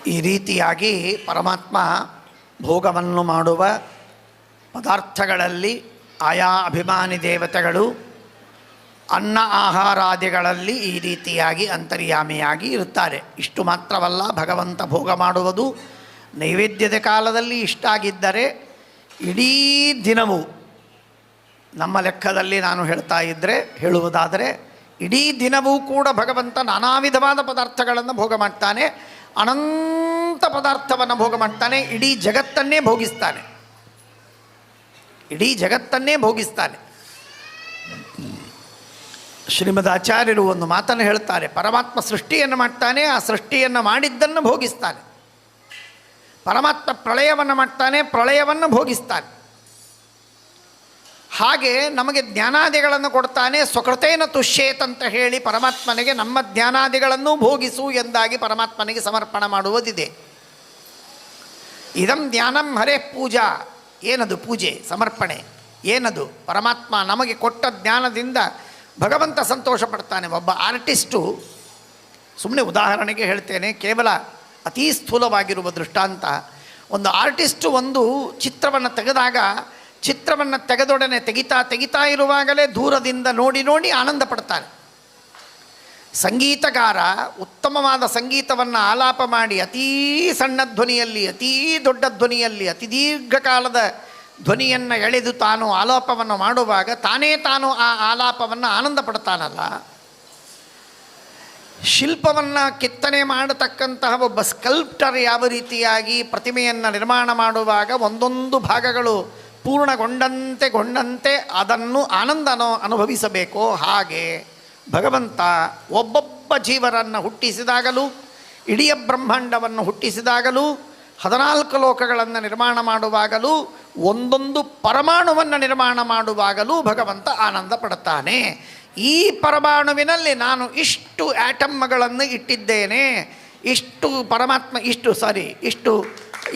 ಈ ರೀತಿಯಾಗಿ ಪರಮಾತ್ಮ ಭೋಗವನ್ನು ಮಾಡುವ ಪದಾರ್ಥಗಳಲ್ಲಿ ಆಯಾ ಅಭಿಮಾನಿ ದೇವತೆಗಳು ಅನ್ನ ಆಹಾರಾದಿಗಳಲ್ಲಿ ಈ ರೀತಿಯಾಗಿ ಅಂತರ್ಯಾಮಿಯಾಗಿ ಇರುತ್ತಾರೆ. ಇಷ್ಟು ಮಾತ್ರವಲ್ಲ, ಭಗವಂತ ಭೋಗ ಮಾಡುವುದು ನೈವೇದ್ಯದ ಕಾಲದಲ್ಲಿ ಇಷ್ಟಾಗಿದ್ದರೆ ಇಡೀ ದಿನವೂ, ನಮ್ಮ ಲೆಕ್ಕದಲ್ಲಿ ನಾನು ಹೇಳುವುದಾದರೆ ಇಡೀ ದಿನವೂ ಕೂಡ ಭಗವಂತ ನಾನಾ ವಿಧವಾದ ಪದಾರ್ಥಗಳನ್ನು ಭೋಗ ಮಾಡ್ತಾನೆ, ಅನಂತ ಪದಾರ್ಥವನ್ನು ಭೋಗ ಮಾಡ್ತಾನೆ, ಇಡೀ ಜಗತ್ತನ್ನೇ ಭೋಗಿಸ್ತಾನೆ, ಇಡೀ ಜಗತ್ತನ್ನೇ ಭೋಗಿಸ್ತಾನೆ. ಶ್ರೀಮದ್ ಆಚಾರ್ಯರು ಒಂದು ಮಾತನ್ನು ಹೇಳ್ತಾರೆ, ಪರಮಾತ್ಮ ಸೃಷ್ಟಿಯನ್ನು ಮಾಡ್ತಾನೆ, ಆ ಸೃಷ್ಟಿಯನ್ನು ಮಾಡಿದ್ದನ್ನು ಭೋಗಿಸ್ತಾನೆ. ಪರಮಾತ್ಮ ಪ್ರಳಯವನ್ನು ಮಾಡ್ತಾನೆ, ಪ್ರಳಯವನ್ನು ಭೋಗಿಸ್ತಾನೆ. ಹಾಗೆ ನಮಗೆ ಜ್ಞಾನಾದಿಗಳನ್ನು ಕೊಡ್ತಾನೆ. ಸ್ವಕೃತೇನ ತುಷ್ಯೇತ್ ಅಂತ ಹೇಳಿ ಪರಮಾತ್ಮನಿಗೆ ನಮ್ಮ ಜ್ಞಾನಾದಿಗಳನ್ನು ಭೋಗಿಸು ಎಂದಾಗಿ ಪರಮಾತ್ಮನಿಗೆ ಸಮರ್ಪಣೆ ಮಾಡುವುದಿದೆ. ಇದಂ ಜ್ಞಾನಂ ಹರೇ ಪೂಜಾ. ಏನದು ಪೂಜೆ, ಸಮರ್ಪಣೆ? ಏನದು? ಪರಮಾತ್ಮ ನಮಗೆ ಕೊಟ್ಟ ಜ್ಞಾನದಿಂದ ಭಗವಂತ ಸಂತೋಷ ಪಡ್ತಾನೆ. ಒಬ್ಬ ಆರ್ಟಿಸ್ಟು, ಸುಮ್ಮನೆ ಉದಾಹರಣೆಗೆ ಹೇಳ್ತೇನೆ, ಕೇವಲ ಅತೀ ಸ್ಥೂಲವಾಗಿರುವ ದೃಷ್ಟಾಂತ. ಒಂದು ಆರ್ಟಿಸ್ಟು ಒಂದು ಚಿತ್ರವನ್ನು ತೆಗೆದಾಗ, ಚಿತ್ರವನ್ನು ತೆಗೆದೊಡನೆ ತೆಗಿತಾ ಇರುವಾಗಲೇ ದೂರದಿಂದ ನೋಡಿ ನೋಡಿ ಆನಂದ ಪಡ್ತಾನೆ. ಸಂಗೀತಗಾರ ಉತ್ತಮವಾದ ಸಂಗೀತವನ್ನು ಆಲಾಪ ಮಾಡಿ ಅತೀ ಸಣ್ಣ ಧ್ವನಿಯಲ್ಲಿ, ಅತೀ ದೊಡ್ಡ ಧ್ವನಿಯಲ್ಲಿ, ಅತಿ ದೀರ್ಘಕಾಲದ ಧ್ವನಿಯನ್ನು ಎಳೆದು ತಾನು ಆಲಾಪವನ್ನು ಮಾಡುವಾಗ ತಾನು ಆ ಆಲಾಪವನ್ನು ಆನಂದ ಪಡ್ತಾನಲ್ಲ. ಶಿಲ್ಪವನ್ನು ಕೆತ್ತನೆ ಮಾಡತಕ್ಕಂತಹ ಒಬ್ಬ ಸ್ಕಲ್ಪ್ಟರ್ ಯಾವ ರೀತಿಯಾಗಿ ಪ್ರತಿಮೆಯನ್ನು ನಿರ್ಮಾಣ ಮಾಡುವಾಗ ಒಂದೊಂದು ಭಾಗಗಳು ಪೂರ್ಣಗೊಂಡಂತೆ ಅದನ್ನು ಅನುಭವಿಸಬೇಕೋ, ಹಾಗೆ ಭಗವಂತ ಒಬ್ಬೊಬ್ಬ ಜೀವರನ್ನು ಹುಟ್ಟಿಸಿದಾಗಲೂ, ಇಡೀ ಬ್ರಹ್ಮಾಂಡವನ್ನು ಹುಟ್ಟಿಸಿದಾಗಲೂ, 14 ಲೋಕಗಳನ್ನು ನಿರ್ಮಾಣ ಮಾಡುವಾಗಲೂ, ಒಂದೊಂದು ಪರಮಾಣುವನ್ನು ನಿರ್ಮಾಣ ಮಾಡುವಾಗಲೂ ಭಗವಂತ ಆನಂದ ಪಡುತ್ತಾನೆ. ಈ ಪರಮಾಣುವಿನಲ್ಲಿ ನಾನು ಇಷ್ಟು ಆಟಮ್ಗಳನ್ನು ಇಟ್ಟಿದ್ದೇನೆ, ಇಷ್ಟು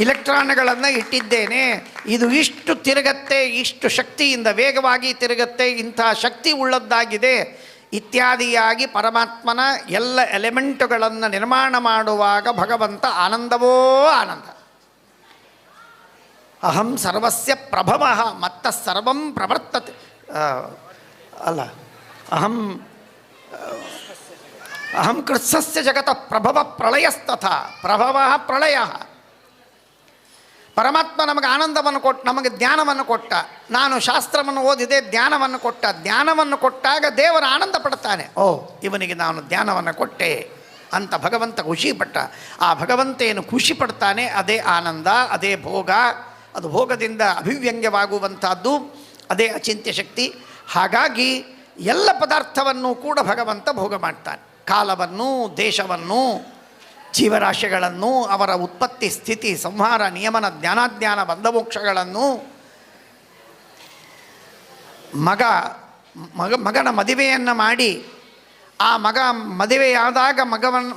ಇಲೆಕ್ಟ್ರಾನ್ಗಳನ್ನು ಇಟ್ಟಿದ್ದೇನೆ, ಇದು ಇಷ್ಟು ತಿರುಗತ್ತೆ, ಇಷ್ಟು ಶಕ್ತಿಯಿಂದ ವೇಗವಾಗಿ ತಿರುಗತ್ತೆ, ಇಂಥ ಶಕ್ತಿ ಉಳ್ಳದ್ದಾಗಿದೆ ಇತ್ಯಾದಿಯಾಗಿ ಪರಮಾತ್ಮನ ಎಲ್ಲ ಎಲಿಮೆಂಟುಗಳನ್ನು ನಿರ್ಮಾಣ ಮಾಡುವಾಗ ಭಗವಂತ ಆನಂದವೋ ಆನಂದ. ಅಹಂ ಸರ್ವಸ್ಯ ಪ್ರಭವ ಮತ್ತ ಸರ್ವಂ ಪ್ರವರ್ತತೆ, ಅಹಂ ಕೃತ್ಸಸ್ಯ ಜಗತ ಪ್ರಭವ ಪ್ರಳಯಸ್ತಥ. ಪ್ರಭವ ಪ್ರಳಯ. ಪರಮಾತ್ಮ ನಮಗೆ ಆನಂದವನ್ನು ಕೊಟ್ಟು, ನಮಗೆ ಜ್ಞಾನವನ್ನು ಕೊಟ್ಟ. ನಾನು ಶಾಸ್ತ್ರವನ್ನು ಓದಿದೆ, ಜ್ಞಾನವನ್ನು ಕೊಟ್ಟ. ಜ್ಞಾನವನ್ನು ಕೊಟ್ಟಾಗ ದೇವರ ಆನಂದ ಪಡ್ತಾನೆ. ಓ, ಇವನಿಗೆ ನಾನು ಜ್ಞಾನವನ್ನು ಕೊಟ್ಟೆ ಅಂತ ಭಗವಂತ ಖುಷಿಪಟ್ಟ. ಆ ಭಗವಂತ ಏನು ಖುಷಿ ಪಡ್ತಾನೆ, ಅದೇ ಆನಂದ, ಅದೇ ಭೋಗ. ಅದು ಭೋಗದಿಂದ ಅಭಿವ್ಯಂಗ್ಯವಾಗುವಂಥದ್ದು, ಅದೇ ಅಚಿಂತ್ಯ ಶಕ್ತಿ. ಹಾಗಾಗಿ ಎಲ್ಲ ಪದಾರ್ಥವನ್ನು ಕೂಡ ಭಗವಂತ ಭೋಗ ಮಾಡ್ತಾನೆ. ಕಾಲವನ್ನು, ದೇಶವನ್ನು, ಜೀವರಾಶಿಗಳನ್ನು, ಅವರ ಉತ್ಪತ್ತಿ, ಸ್ಥಿತಿ, ಸಂಹಾರ, ನಿಯಮನ, ಜ್ಞಾನಾಜ್ಞಾನ, ಬಂಧಮೋಕ್ಷಗಳನ್ನು, ಮಗನ ಮದುವೆಯನ್ನು ಮಾಡಿ ಆ ಮದುವೆಯಾದಾಗ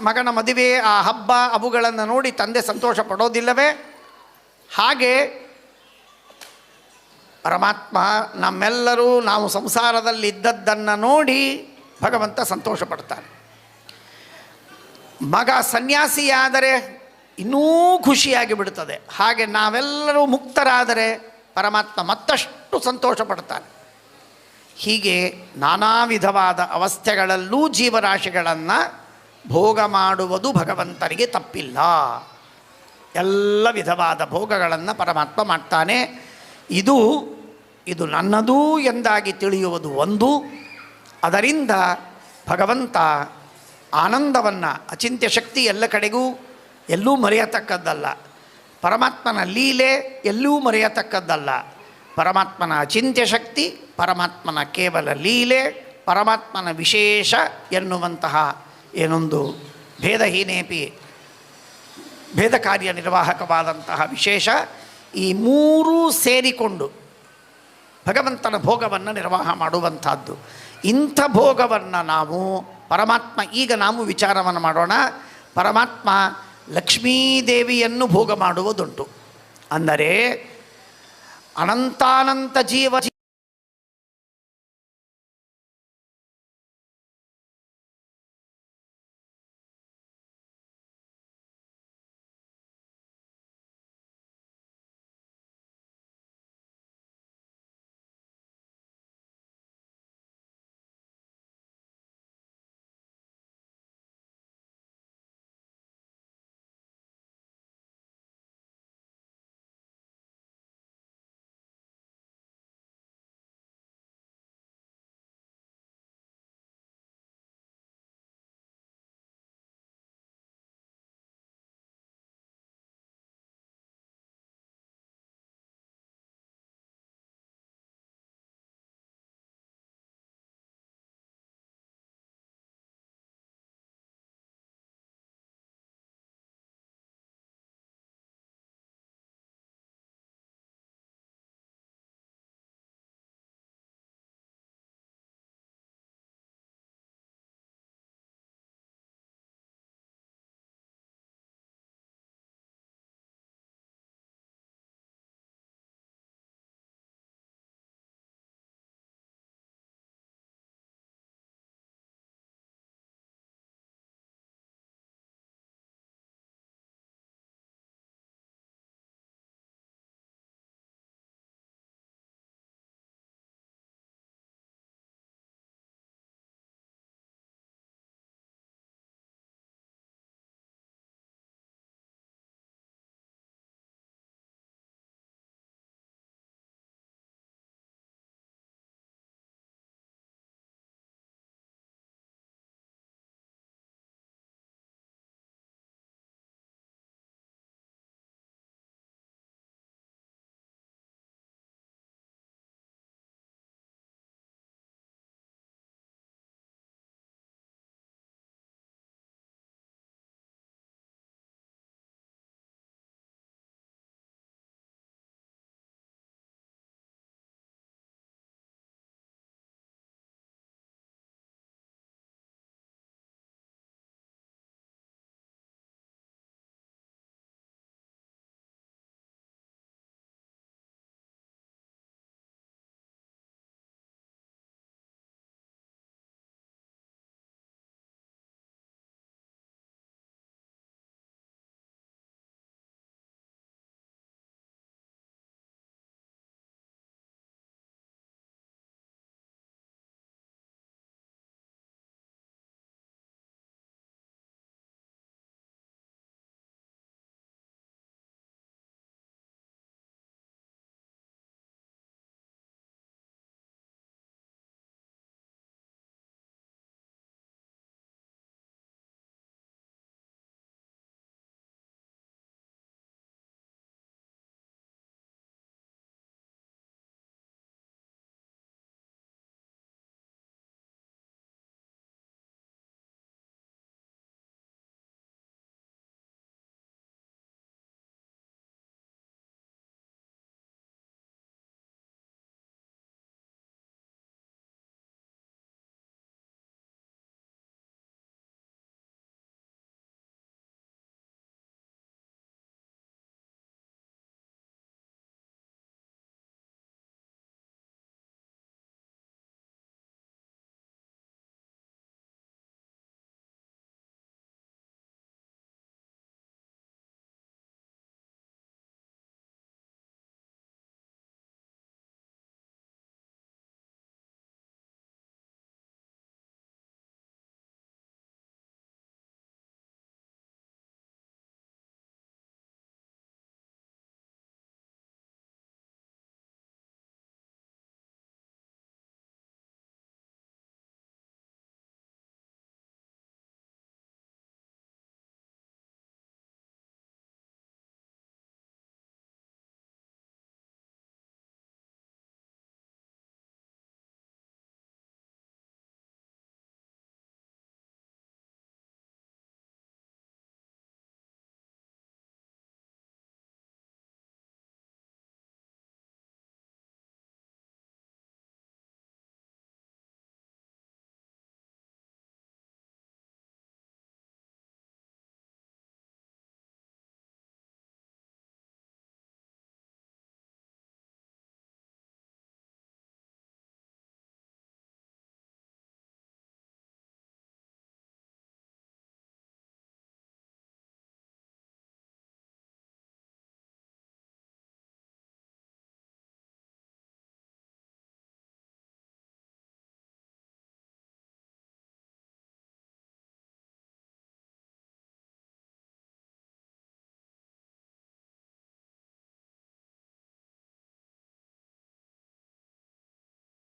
ಮಗನ ಮದುವೆ, ಆ ಹಬ್ಬ ಅವುಗಳನ್ನು ನೋಡಿ ತಂದೆ ಸಂತೋಷ ಪಡೋದಿಲ್ಲವೇ? ಹಾಗೆ ಪರಮಾತ್ಮ ನಮ್ಮೆಲ್ಲರೂ ನಾವು ಸಂಸಾರದಲ್ಲಿ ಇದ್ದದ್ದನ್ನು ನೋಡಿ ಭಗವಂತ ಸಂತೋಷ ಪಡ್ತಾನೆ. ಮಗ ಸನ್ಯಾಸಿಯಾದರೆ ಇನ್ನೂ ಖುಷಿಯಾಗಿ ಬಿಡುತ್ತದೆ. ಹಾಗೆ ನಾವೆಲ್ಲರೂ ಮುಕ್ತರಾದರೆ ಪರಮಾತ್ಮ ಮತ್ತಷ್ಟು ಸಂತೋಷ ಪಡ್ತಾನೆ. ಹೀಗೆ ನಾನಾ ವಿಧವಾದ ಅವಸ್ಥೆಗಳಲ್ಲೂ ಜೀವರಾಶಿಗಳನ್ನು ಭೋಗ ಮಾಡುವುದು ಭಗವಂತನಿಗೆ ತಪ್ಪಿಲ್ಲ. ಎಲ್ಲ ವಿಧವಾದ ಭೋಗಗಳನ್ನು ಪರಮಾತ್ಮ ಮಾಡ್ತಾನೆ. ಇದು ನನ್ನದು ಎಂದಾಗಿ ತಿಳಿಯುವುದು ಒಂದು. ಅದರಿಂದ ಭಗವಂತ ಆನಂದವನ್ನು, ಅಚಿಂತ್ಯ ಶಕ್ತಿ ಎಲ್ಲ ಕಡೆಗೂ ಎಲ್ಲೂ ಮರೆಯತಕ್ಕದ್ದಲ್ಲ. ಪರಮಾತ್ಮನ ಲೀಲೆ ಎಲ್ಲೂ ಮರೆಯತಕ್ಕದ್ದಲ್ಲ. ಪರಮಾತ್ಮನ ಅಚಿಂತ್ಯ ಶಕ್ತಿ, ಪರಮಾತ್ಮನ ಕೇವಲ ಲೀಲೆ, ಪರಮಾತ್ಮನ ವಿಶೇಷ ಎನ್ನುವಂತಹ ಏನೊಂದು ಭೇದಹೀನೇಪಿ ಭೇದ ಕಾರ್ಯನಿರ್ವಾಹಕವಾದಂತಹ ವಿಶೇಷ, ಈ ಮೂರೂ ಸೇರಿಕೊಂಡು ಭಗವಂತನ ಭೋಗವನ್ನು ನಿರ್ವಾಹ ಮಾಡುವಂಥದ್ದು. ಇಂಥ ಭೋಗವನ್ನು ನಾವು ಈಗ ನಾವು ವಿಚಾರವನ್ನು ಮಾಡೋಣ. ಪರಮಾತ್ಮ ಲಕ್ಷ್ಮೀದೇವಿಯನ್ನು ಭೋಗ ಮಾಡುವುದುಂಟು. ಅಂದರೆ ಅನಂತಾನಂತ ಜೀವ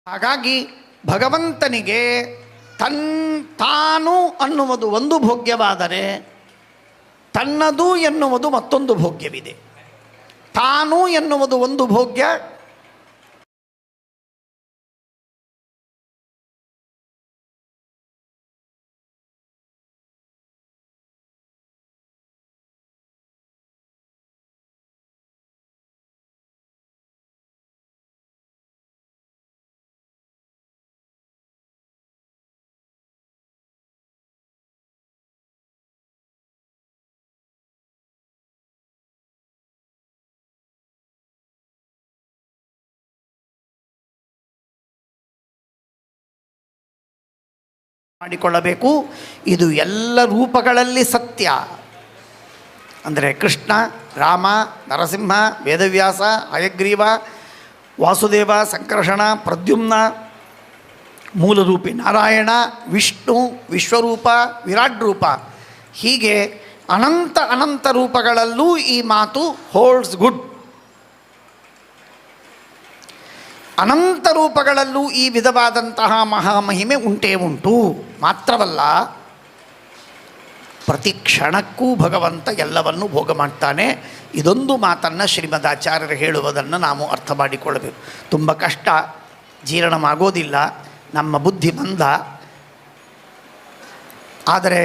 ಹಾಗಾಗಿ ಭಗವಂತನಿಗೆ ತಾನು ಅನ್ನುವುದು ಒಂದು ಭೋಗ್ಯವಾದರೆ ತನ್ನದು ಎನ್ನುವುದು ಮತ್ತೊಂದು ಭೋಗ್ಯವಿದೆ. ತಾನು ಎನ್ನುವುದು ಒಂದು ಭೋಗ್ಯ, ಮಾಡಿಕೊಳ್ಳಬೇಕು. ಇದು ಎಲ್ಲ ರೂಪಗಳಲ್ಲಿ ಸತ್ಯ. ಅಂದರೆ ಕೃಷ್ಣ, ರಾಮ, ನರಸಿಂಹ, ವೇದವ್ಯಾಸ, ಹಯಗ್ರೀವ, ವಾಸುದೇವ, ಸಂಕರ್ಷಣ, ಪ್ರದ್ಯುಮ್ನ, ಮೂಲರೂಪಿ ನಾರಾಯಣ, ವಿಷ್ಣು, ವಿಶ್ವರೂಪ, ವಿರಾಟ್ ರೂಪ, ಹೀಗೆ ಅನಂತ ಅನಂತ ರೂಪಗಳಲ್ಲೂ ಈ ಮಾತು ಹೋಲ್ಡ್ಸ್ ಗುಡ್. ಅನಂತ ರೂಪಗಳಲ್ಲೂ ಈ ವಿಧವಾದಂತಹ ಮಹಾಮಹಿಮೆ ಉಂಟೇ ಉಂಟು. ಮಾತ್ರವಲ್ಲ, ಪ್ರತಿ ಕ್ಷಣಕ್ಕೂ ಭಗವಂತ ಎಲ್ಲವನ್ನು ಭೋಗ ಮಾಡ್ತಾನೆ. ಇದೊಂದು ಮಾತನ್ನು ಶ್ರೀಮದಾಚಾರ್ಯರು ಹೇಳುವುದನ್ನು ನಾವು ಅರ್ಥ ಮಾಡಿಕೊಳ್ಳಬೇಕು. ತುಂಬ ಕಷ್ಟ, ಜೀರ್ಣವಾಗೋದಿಲ್ಲ, ನಮ್ಮ ಬುದ್ಧಿ ಮಂದ. ಆದರೆ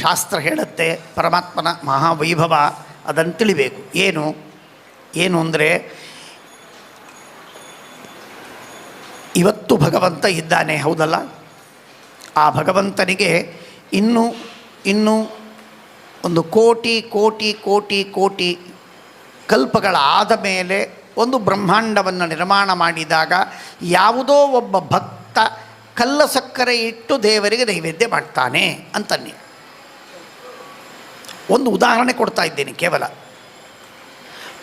ಶಾಸ್ತ್ರ ಹೇಳುತ್ತೆ ಪರಮಾತ್ಮನ ಮಹಾವೈಭವ, ಅದನ್ನು ತಿಳಿಬೇಕು. ಏನು ಅಂದರೆ, ಇವತ್ತು ಭಗವಂತ ಇದ್ದಾನೆ, ಹೌದಲ್ಲ? ಆ ಭಗವಂತನಿಗೆ ಇನ್ನೂ ಒಂದು ಕೋಟಿ ಕೋಟಿ ಕೋಟಿ ಕೋಟಿ ಕಲ್ಪಗಳಾದ ಮೇಲೆ ಒಂದು ಬ್ರಹ್ಮಾಂಡವನ್ನು ನಿರ್ಮಾಣ ಮಾಡಿದಾಗ ಯಾವುದೋ ಒಬ್ಬ ಭಕ್ತ ಕಲ್ಲ ಸಕ್ಕರೆ ಇಟ್ಟು ದೇವರಿಗೆ ನೈವೇದ್ಯ ಮಾಡ್ತಾನೆ ಅಂತನ್ನಿ. ಒಂದು ಉದಾಹರಣೆ ಕೊಡ್ತಾ ಇದ್ದೇನೆ ಕೇವಲ.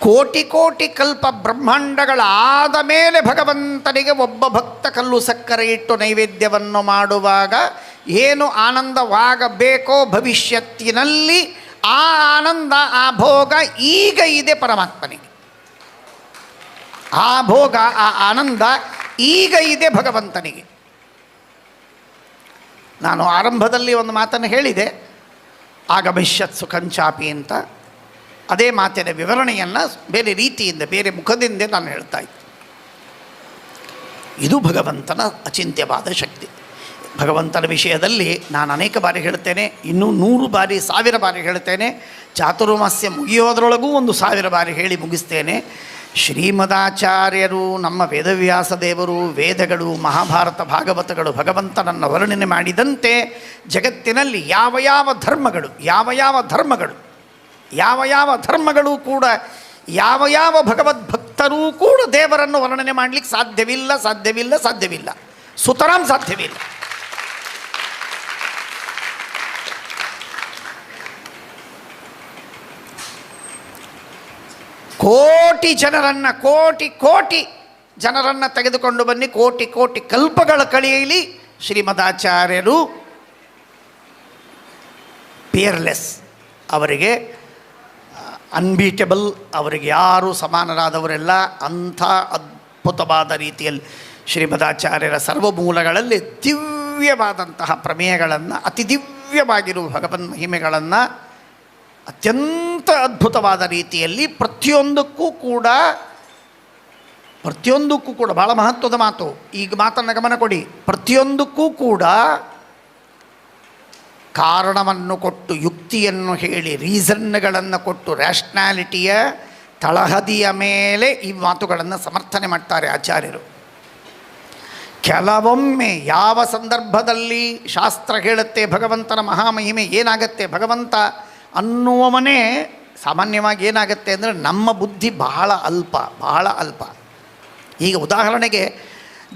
ಕೋಟಿ ಕೋಟಿ ಕಲ್ಪ ಬ್ರಹ್ಮಾಂಡಗಳಾದ ಮೇಲೆ ಭಗವಂತನಿಗೆ ಒಬ್ಬ ಭಕ್ತ ಕಲ್ಲು ಸಕ್ಕರೆ ಇಟ್ಟು ನೈವೇದ್ಯವನ್ನು ಮಾಡುವಾಗ ಏನು ಆನಂದವಾಗಬೇಕೋ ಭವಿಷ್ಯತ್ತಿನಲ್ಲಿ, ಆ ಆನಂದ, ಆ ಭೋಗ ಈಗ ಇದೆ ಪರಮಾತ್ಮನಿಗೆ. ಆ ಭೋಗ, ಆ ಆನಂದ ಈಗ ಇದೆ ಭಗವಂತನಿಗೆ. ನಾನು ಆರಂಭದಲ್ಲಿ ಒಂದು ಮಾತನ್ನು ಹೇಳಿದೆ, ಆಗಮಿಷ್ಯತ್ ಸುಖಂಚಾಪಿ ಅಂತ. ಅದೇ ಮಾತಿನ ವಿವರಣೆಯನ್ನು ಬೇರೆ ರೀತಿಯಿಂದ, ಬೇರೆ ಮುಖದಿಂದ ನಾನು ಹೇಳ್ತಾ ಇದ್ದೆ. ಇದು ಭಗವಂತನ ಅಚಿಂತ್ಯವಾದ ಶಕ್ತಿ. ಭಗವಂತನ ವಿಷಯದಲ್ಲಿ ನಾನು ಅನೇಕ ಬಾರಿ ಹೇಳ್ತೇನೆ, ಇನ್ನೂ 100 ಬಾರಿ 1000 ಬಾರಿ ಹೇಳ್ತೇನೆ. ಚಾತುರ್ಮಾಸ್ಯ ಮುಗಿಯೋದರೊಳಗೂ 1000 ಬಾರಿ ಹೇಳಿ ಮುಗಿಸ್ತೇನೆ. ಶ್ರೀಮದಾಚಾರ್ಯರು, ನಮ್ಮ ವೇದವ್ಯಾಸ ದೇವರು, ವೇದಗಳು, ಮಹಾಭಾರತ, ಭಾಗವತಗಳು ಭಗವಂತನನ್ನು ವರ್ಣನೆ ಮಾಡಿದಂತೆ ಜಗತ್ತಿನಲ್ಲಿ ಯಾವ ಧರ್ಮಗಳು ಕೂಡ, ಯಾವ ಭಗವದ್ಭಕ್ತರೂ ಕೂಡ ದೇವರನ್ನು ವರ್ಣನೆ ಮಾಡಲಿಕ್ಕೆ ಸಾಧ್ಯವಿಲ್ಲ. ಸುತರಾಂ ಸಾಧ್ಯವಿಲ್ಲ. ಕೋಟಿ ಜನರನ್ನು ತೆಗೆದುಕೊಂಡು ಬನ್ನಿ, ಕೋಟಿ ಕಲ್ಪಗಳ ಕಳೆಯಲಿ, ಶ್ರೀಮದಾಚಾರ್ಯರು ಪಿಯರ್ಲೆಸ್, ಅವರಿಗೆ ಅನ್ಬೀಟಬಲ್, ಅವರಿಗೆ ಯಾರೂ ಸಮಾನರಾದವರೆಲ್ಲ. ಅಂಥ ಅದ್ಭುತವಾದ ರೀತಿಯಲ್ಲಿ ಶ್ರೀಮದಾಚಾರ್ಯರ ಸರ್ವಮೂಲಗಳಲ್ಲಿ ದಿವ್ಯವಾದಂತಹ ಪ್ರಮೇಯಗಳನ್ನು, ಅತಿ ದಿವ್ಯವಾಗಿರುವ ಭಗವನ್ ಮಹಿಮೆಗಳನ್ನು ಅತ್ಯಂತ ಅದ್ಭುತವಾದ ರೀತಿಯಲ್ಲಿ ಪ್ರತಿಯೊಂದಕ್ಕೂ ಕೂಡ ಭಾಳ ಮಹತ್ವದ ಮಾತು. ಈಗ ಮಾತನ್ನು ಗಮನ ಕೊಡಿ. ಪ್ರತಿಯೊಂದಕ್ಕೂ ಕೂಡ ಕಾರಣವನ್ನು ಕೊಟ್ಟು, ಯುಕ್ತಿಯನ್ನು ಹೇಳಿ, ರೀಸನ್ಗಳನ್ನು ಕೊಟ್ಟು, ರ್ಯಾಷನಾಲಿಟಿಯ ತಳಹದಿಯ ಮೇಲೆ ಈ ಮಾತುಗಳನ್ನು ಸಮರ್ಥನೆ ಮಾಡ್ತಾರೆ ಆಚಾರ್ಯರು. ಕೆಲವೊಮ್ಮೆ ಯಾವ ಸಂದರ್ಭದಲ್ಲಿ ಶಾಸ್ತ್ರ ಹೇಳುತ್ತೆ ಭಗವಂತನ ಮಹಾಮಹಿಮೆ ಏನಾಗತ್ತೆ, ಭಗವಂತ ಅನ್ನುವವನೇ ಸಾಮಾನ್ಯವಾಗಿ ಏನಾಗುತ್ತೆ ಅಂದರೆ ನಮ್ಮ ಬುದ್ಧಿ ಬಹಳ ಅಲ್ಪ. ಈಗ ಉದಾಹರಣೆಗೆ,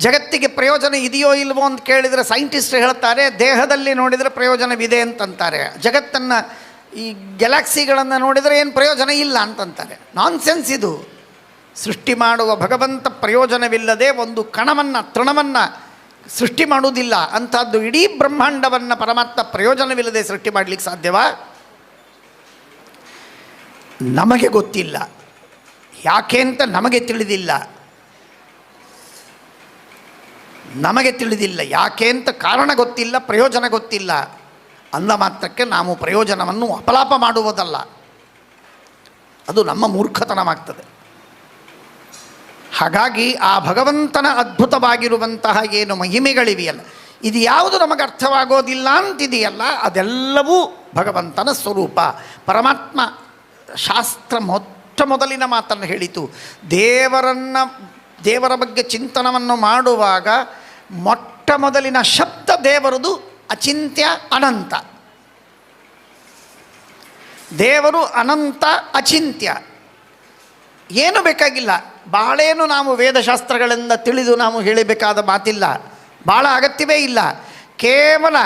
ಜಗತ್ತಿಗೆ ಪ್ರಯೋಜನ ಇದೆಯೋ ಇಲ್ವೋ ಅಂತ ಕೇಳಿದರೆ ಸೈಂಟಿಸ್ಟ್ ಹೇಳ್ತಾರೆ ದೇಹದಲ್ಲಿ ನೋಡಿದರೆ ಪ್ರಯೋಜನವಿದೆ ಅಂತಂತಾರೆ. ಜಗತ್ತನ್ನು, ಈ ಗ್ಯಾಲಕ್ಸಿಗಳನ್ನು ನೋಡಿದರೆ ಏನು ಪ್ರಯೋಜನ ಇಲ್ಲ ಅಂತಂತಾರೆ. ನಾನ್ಸೆನ್ಸ್ ಇದು. ಸೃಷ್ಟಿ ಮಾಡುವ ಭಗವಂತ ಪ್ರಯೋಜನವಿಲ್ಲದೆ ಒಂದು ತೃಣವನ್ನು ಸೃಷ್ಟಿ ಮಾಡುವುದಿಲ್ಲ. ಅಂಥದ್ದು ಇಡೀ ಬ್ರಹ್ಮಾಂಡವನ್ನು ಪರಮಾತ್ಮ ಪ್ರಯೋಜನವಿಲ್ಲದೆ ಸೃಷ್ಟಿ ಮಾಡಲಿಕ್ಕೆ ಸಾಧ್ಯವಾ? ನಮಗೆ ಗೊತ್ತಿಲ್ಲ. ಯಾಕೆ ಅಂತ ನಮಗೆ ತಿಳಿದಿಲ್ಲ. ನಮಗೆ ತಿಳಿದಿಲ್ಲ, ಯಾಕೆ ಅಂತ ಕಾರಣ ಗೊತ್ತಿಲ್ಲ, ಪ್ರಯೋಜನ ಗೊತ್ತಿಲ್ಲ ಅಂದ ಮಾತ್ರಕ್ಕೆ ನಾವು ಪ್ರಯೋಜನವನ್ನು ಅಪಲಾಪ ಮಾಡುವುದಲ್ಲ, ಅದು ನಮ್ಮ ಮೂರ್ಖತನವಾಗ್ತದೆ. ಹಾಗಾಗಿ ಆ ಭಗವಂತನ ಅದ್ಭುತವಾಗಿರುವಂತಹ ಏನು ಮಹಿಮೆಗಳಿವೆಯಲ್ಲ, ಇದು ಯಾವುದು ನಮಗೆ ಅರ್ಥವಾಗೋದಿಲ್ಲ ಅಂತಿದೆಯಲ್ಲ, ಅದೆಲ್ಲವೂ ಭಗವಂತನ ಸ್ವರೂಪ. ಪರಮಾತ್ಮ ಶಾಸ್ತ್ರ ಮೊದಲಿನ ಮಾತನ್ನು ಹೇಳಿತು, ದೇವರ ಬಗ್ಗೆ ಚಿಂತನವನ್ನು ಮಾಡುವಾಗ ಮೊಟ್ಟ ಮೊದಲಿನ ಶಬ್ದ ದೇವರದು ಅಚಿಂತ್ಯ ಅನಂತ. ದೇವರು ಅನಂತ ಅಚಿಂತ್ಯ, ಏನು ಬೇಕಾಗಿಲ್ಲ, ಬಹಳೇನು ನಾವು ವೇದಶಾಸ್ತ್ರಗಳಿಂದ ತಿಳಿದು ನಾವು ಹೇಳಬೇಕಾದ ಮಾತಿಲ್ಲ, ಭಾಳ ಅಗತ್ಯವೇ ಇಲ್ಲ. ಕೇವಲ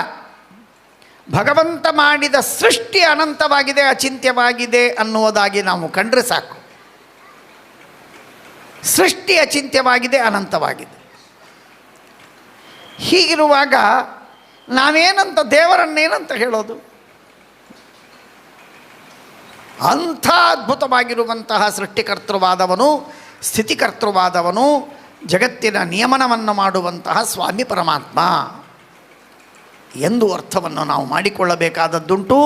ಭಗವಂತ ಮಾಡಿದ ಸೃಷ್ಟಿ ಅನಂತವಾಗಿದೆ, ಅಚಿಂತ್ಯವಾಗಿದೆ ಅನ್ನುವುದಾಗಿ ನಾವು ಕಂಡ್ರೆ ಸಾಕು. ಸೃಷ್ಟಿ ಅಚಿಂತ್ಯವಾಗಿದೆ, ಅನಂತವಾಗಿದೆ. ಹೀಗಿರುವಾಗ ನಾವೇನಂತ ದೇವರನ್ನೇನಂತ ಹೇಳೋದು? ಅಂಥ ಅದ್ಭುತವಾಗಿರುವಂತಹ ಸೃಷ್ಟಿಕರ್ತೃವಾದವನು, ಸ್ಥಿತಿಕರ್ತೃವಾದವನು, ಜಗತ್ತಿನ ನಿಯಮನವನ್ನು ಮಾಡುವಂತಹ ಸ್ವಾಮಿ ಪರಮಾತ್ಮ ಎಂದು ಅರ್ಥವನ್ನು ನಾವು ಮಾಡಿಕೊಳ್ಳಬೇಕಾದದ್ದುಂಟು.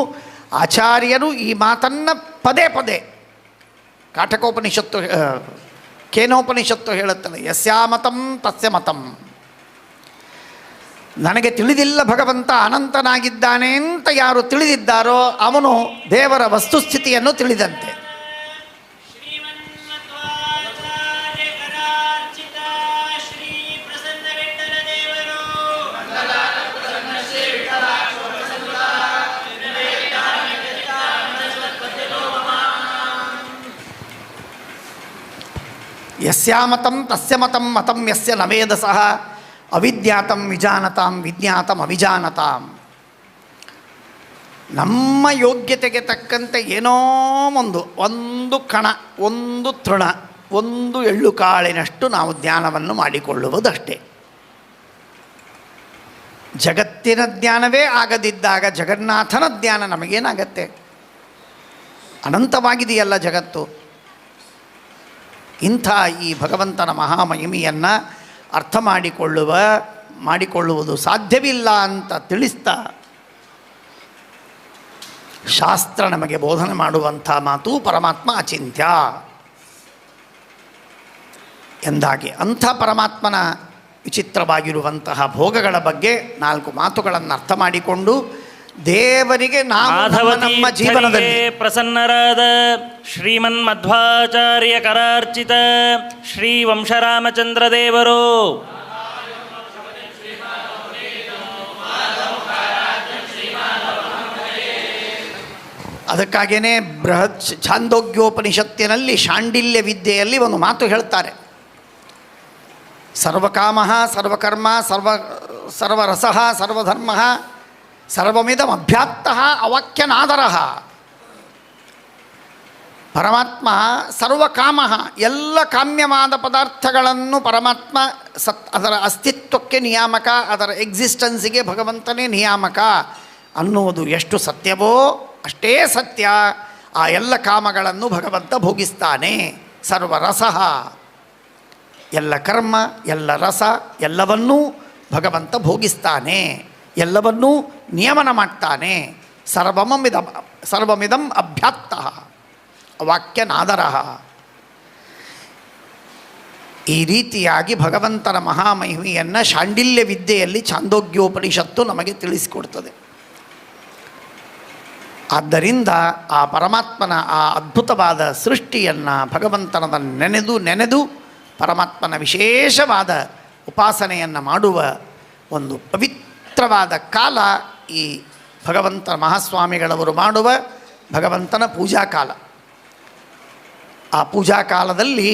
ಆಚಾರ್ಯರು ಈ ಮಾತನ್ನು ಪದೇ ಪದೇ ಕಾಠಕೋಪನಿಷತ್ತು, ಕೇನೋಪನಿಷತ್ತು ಹೇಳುತ್ತದೆ, ಯಸ್ಯಾಮತಂ ತಸ್ಯ ಮತಂ. ನನಗೆ ತಿಳಿದಿಲ್ಲ ಭಗವಂತ ಅನಂತನಾಗಿದ್ದಾನೆ ಅಂತ ಯಾರು ತಿಳಿದಿದ್ದಾರೋ ಅವನು ದೇವರ ವಸ್ತುಸ್ಥಿತಿಯನ್ನು ತಿಳಿದಂತೆ. ಯಸ್ಯಾಮತಂ ತಸ್ಯ ಮತಂ ಮತಂ ಯಸ್ಯ ನವೇದಸಃ ಅವಿದ್ಯಾತಂ ವಿಜಾನತಾಂ ವಿಜ್ಞಾತಂ ಅವಿಜಾನತಾಂ. ನಮ್ಮ ಯೋಗ್ಯತೆಗೆ ತಕ್ಕಂತೆ ಏನೋ ಒಂದು ಕಣ, ಒಂದು ತೃಣ, ಒಂದು ಎಳ್ಳು ಕಾಳಿನಷ್ಟು ನಾವು ಧ್ಯಾನವನ್ನು ಮಾಡಿಕೊಳ್ಳುವುದಷ್ಟೇ. ಜಗತ್ತಿನ ಧ್ಯಾನವೇ ಆಗದಿದ್ದಾಗ ಜಗನ್ನಾಥನ ಧ್ಯಾನ ನಮಗೇನಾಗತ್ತೆ? ಅನಂತವಾಗಿದೆಯಲ್ಲ ಜಗತ್ತು. ಇಂಥ ಈ ಭಗವಂತನ ಮಹಾಮಹಿಮೆಯನ್ನು ಅರ್ಥ ಮಾಡಿಕೊಳ್ಳುವುದು ಸಾಧ್ಯವಿಲ್ಲ ಅಂತ ತಿಳಿಸ್ತಾ ಶಾಸ್ತ್ರ ನಮಗೆ ಬೋಧನೆ ಮಾಡುವಂಥ ಮಾತು ಪರಮಾತ್ಮ ಅಚಿಂತ್ಯ ಎಂದಾಗಿ. ಅಂಥ ಪರಮಾತ್ಮನ ವಿಚಿತ್ರವಾಗಿರುವಂತಹ ಭೋಗಗಳ ಬಗ್ಗೆ 4 ಮಾತುಗಳನ್ನು ಅರ್ಥ ಮಾಡಿಕೊಂಡು ದೇವರಿಗೆ ನಾವು ನಮ್ಮ ಜೀವನದಲ್ಲಿ ಪ್ರಸನ್ನರಾದ ಶ್ರೀಮನ್ ಮಧ್ವಾಚಾರ್ಯ ಕರಾರ್ಚಿತ ಶ್ರೀ ವಂಶರಾಮಚಂದ್ರ ದೇವರು ಅದಕ್ಕಾಗೇನೆ ಬೃಹತ್ ಛಾಂದೋಗ್ಯೋಪನಿಷತ್ತಿನಲ್ಲಿ ಶಾಂಡಿಲ್ಯ ವಿದ್ಯೆಯಲ್ಲಿ ಒಂದು ಮಾತು ಹೇಳ್ತಾರೆ, ಸರ್ವಕಾಮ ಸರ್ವಕರ್ಮ ಸರ್ವರಸ ಸರ್ವಧರ್ಮ ಸರ್ವಮಿದಂ ಅಭ್ಯಾತ್ತಃ ಅವಾಕ್ಯನಾದರ. ಪರಮಾತ್ಮ ಸರ್ವಕಾಮ, ಎಲ್ಲ ಕಾಮ್ಯವಾದ ಪದಾರ್ಥಗಳನ್ನು ಪರಮಾತ್ಮ ಅದರ ಅಸ್ತಿತ್ವಕ್ಕೆ ನಿಯಾಮಕ, ಅದರ ಎಕ್ಸಿಸ್ಟೆನ್ಸಿಗೆ ಭಗವಂತನೇ ನಿಯಾಮಕ ಅನ್ನುವುದು ಎಷ್ಟು ಸತ್ಯವೋ ಅಷ್ಟೇ ಸತ್ಯ. ಆ ಎಲ್ಲ ಕಾಮಗಳನ್ನು ಭಗವಂತ ಭೋಗಿಸ್ತಾನೆ. ಸರ್ವರಸ, ಎಲ್ಲ ಕರ್ಮ, ಎಲ್ಲ ರಸ, ಎಲ್ಲವನ್ನೂ ಭಗವಂತ ಭೋಗಿಸ್ತಾನೆ, ಎಲ್ಲವನ್ನೂ ನಿಯಮನ ಮಾಡ್ತಾನೆ. ಸರ್ವಮಿದಂ ಅಭ್ಯಾತ್ತಃ ವಾಕ್ಯನಾದರ. ಈ ರೀತಿಯಾಗಿ ಭಗವಂತನ ಮಹಾಮಹಿಮೆಯನ್ನು ಶಾಂಡಿಲ್ಯ ವಿದ್ಯೆಯಲ್ಲಿ ಛಾಂದೋಗ್ಯೋಪನಿಷತ್ತು ನಮಗೆ ತಿಳಿಸಿಕೊಡ್ತದೆ. ಆದ್ದರಿಂದ ಆ ಪರಮಾತ್ಮನ ಆ ಅದ್ಭುತವಾದ ಸೃಷ್ಟಿಯನ್ನು ಭಗವಂತನದ ನೆನೆದು ಪರಮಾತ್ಮನ ವಿಶೇಷವಾದ ಉಪಾಸನೆಯನ್ನು ಮಾಡುವ ಒಂದು ಪವಿತ್ರವಾದ ಕಾಲ ಈ ಭಗವಂತನ ಮಹಾಸ್ವಾಮಿಗಳವರು ಮಾಡುವ ಭಗವಂತನ ಪೂಜಾ ಕಾಲ. ಆ ಪೂಜಾ ಕಾಲದಲ್ಲಿ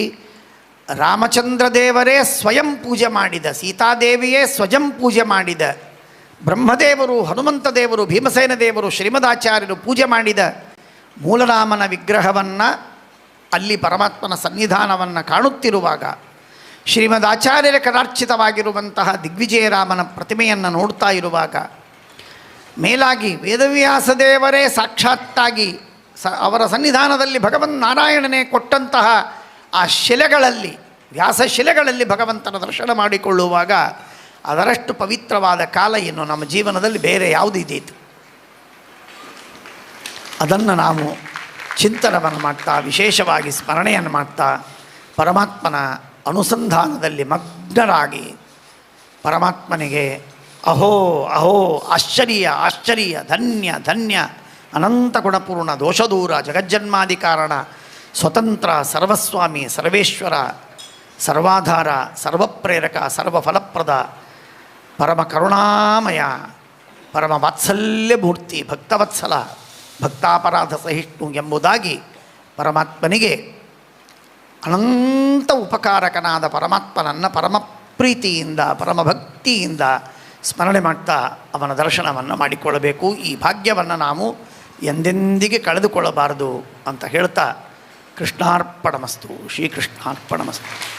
ರಾಮಚಂದ್ರ ದೇವರೇ ಸ್ವಯಂ ಪೂಜೆ ಮಾಡಿದ, ಸೀತಾದೇವಿಯೇ ಸ್ವಯಂ ಪೂಜೆ ಮಾಡಿದ, ಬ್ರಹ್ಮದೇವರು, ಹನುಮಂತ ದೇವರು, ಭೀಮಸೇನ ದೇವರು, ಶ್ರೀಮದಾಚಾರ್ಯರು ಪೂಜೆ ಮಾಡಿದ ಮೂಲರಾಮನ ವಿಗ್ರಹವನ್ನು ಅಲ್ಲಿ ಪರಮಾತ್ಮನ ಸನ್ನಿಧಾನವನ್ನು ಕಾಣುತ್ತಿರುವಾಗ, ಶ್ರೀಮದಾಚಾರ್ಯರ ಕರಾರ್ಚಿತವಾಗಿರುವಂತಹ ದಿಗ್ವಿಜಯರಾಮನ ಪ್ರತಿಮೆಯನ್ನು ನೋಡ್ತಾ ಇರುವಾಗ, ಮೇಲಾಗಿ ವೇದವ್ಯಾಸ ದೇವರೇ ಸಾಕ್ಷಾತ್ತಾಗಿ ಅವರ ಸನ್ನಿಧಾನದಲ್ಲಿ ಭಗವನ್ ನಾರಾಯಣನೇ ಕೊಟ್ಟಂತಹ ಆ ಶಿಲೆಗಳಲ್ಲಿ, ವ್ಯಾಸ ಶಿಲೆಗಳಲ್ಲಿ ಭಗವಂತನ ದರ್ಶನ ಮಾಡಿಕೊಳ್ಳುವಾಗ ಅದರಷ್ಟು ಪವಿತ್ರವಾದ ಕಾಲ ಇನ್ನು ನಮ್ಮ ಜೀವನದಲ್ಲಿ ಬೇರೆ ಯಾವುದು ಇದೀತು. ಅದನ್ನು ನಾವು ಚಿಂತನವನ್ನು ಮಾಡ್ತಾ, ವಿಶೇಷವಾಗಿ ಸ್ಮರಣೆಯನ್ನು ಮಾಡ್ತಾ, ಪರಮಾತ್ಮನ ಅನುಸಂಧಾನದಲ್ಲಿ ಮಗ್ನರಾಗಿ ಪರಮಾತ್ಮನಿಗೆ ಅಹೋ ಅಹೋ ಆಶ್ಚರ್ಯ ಆಶ್ಚರ್ಯ ಧನ್ಯ ಧನ್ಯ ಅನಂತ ಗುಣಪೂರ್ಣ ದೋಷದೂರ ಜಗಜ್ಜನ್ಮಾದಿ ಕಾರಣ ಸ್ವತಂತ್ರ ಸರ್ವಸ್ವಾಮಿ ಸರ್ವೇಶ್ವರ ಸರ್ವಾಧಾರ ಸರ್ವಪ್ರೇರಕ ಸರ್ವಫಲಪ್ರದ ಪರಮ ಕರುಣಾಮಯ ಪರಮ ವಾತ್ಸಲ್ಯ ಮೂರ್ತಿ ಭಕ್ತವತ್ಸಲ ಭಕ್ತಾಪರಾಧ ಸಹಿಷ್ಣು ಎಂಬುದಾಗಿ ಪರಮಾತ್ಮನಿಗೆ ಅನಂತ ಉಪಕಾರಕನಾದ ಪರಮಾತ್ಮನನ್ನು ಪರಮ ಪ್ರೀತಿಯಿಂದ ಪರಮಭಕ್ತಿಯಿಂದ ಸ್ಮರಣೆ ಮಾಡ್ತಾ ಅವನ ದರ್ಶನವನ್ನು ಮಾಡಿಕೊಳ್ಳಬೇಕು. ಈ ಭಾಗ್ಯವನ್ನು ನಾವು ಎಂದೆಂದಿಗೆ ಕಳೆದುಕೊಳ್ಳಬಾರದು ಅಂತ ಹೇಳ್ತಾ ಕೃಷ್ಣಾರ್ಪಣಮಸ್ತು. ಶ್ರೀಕೃಷ್ಣಾರ್ಪಣಮಸ್ತು.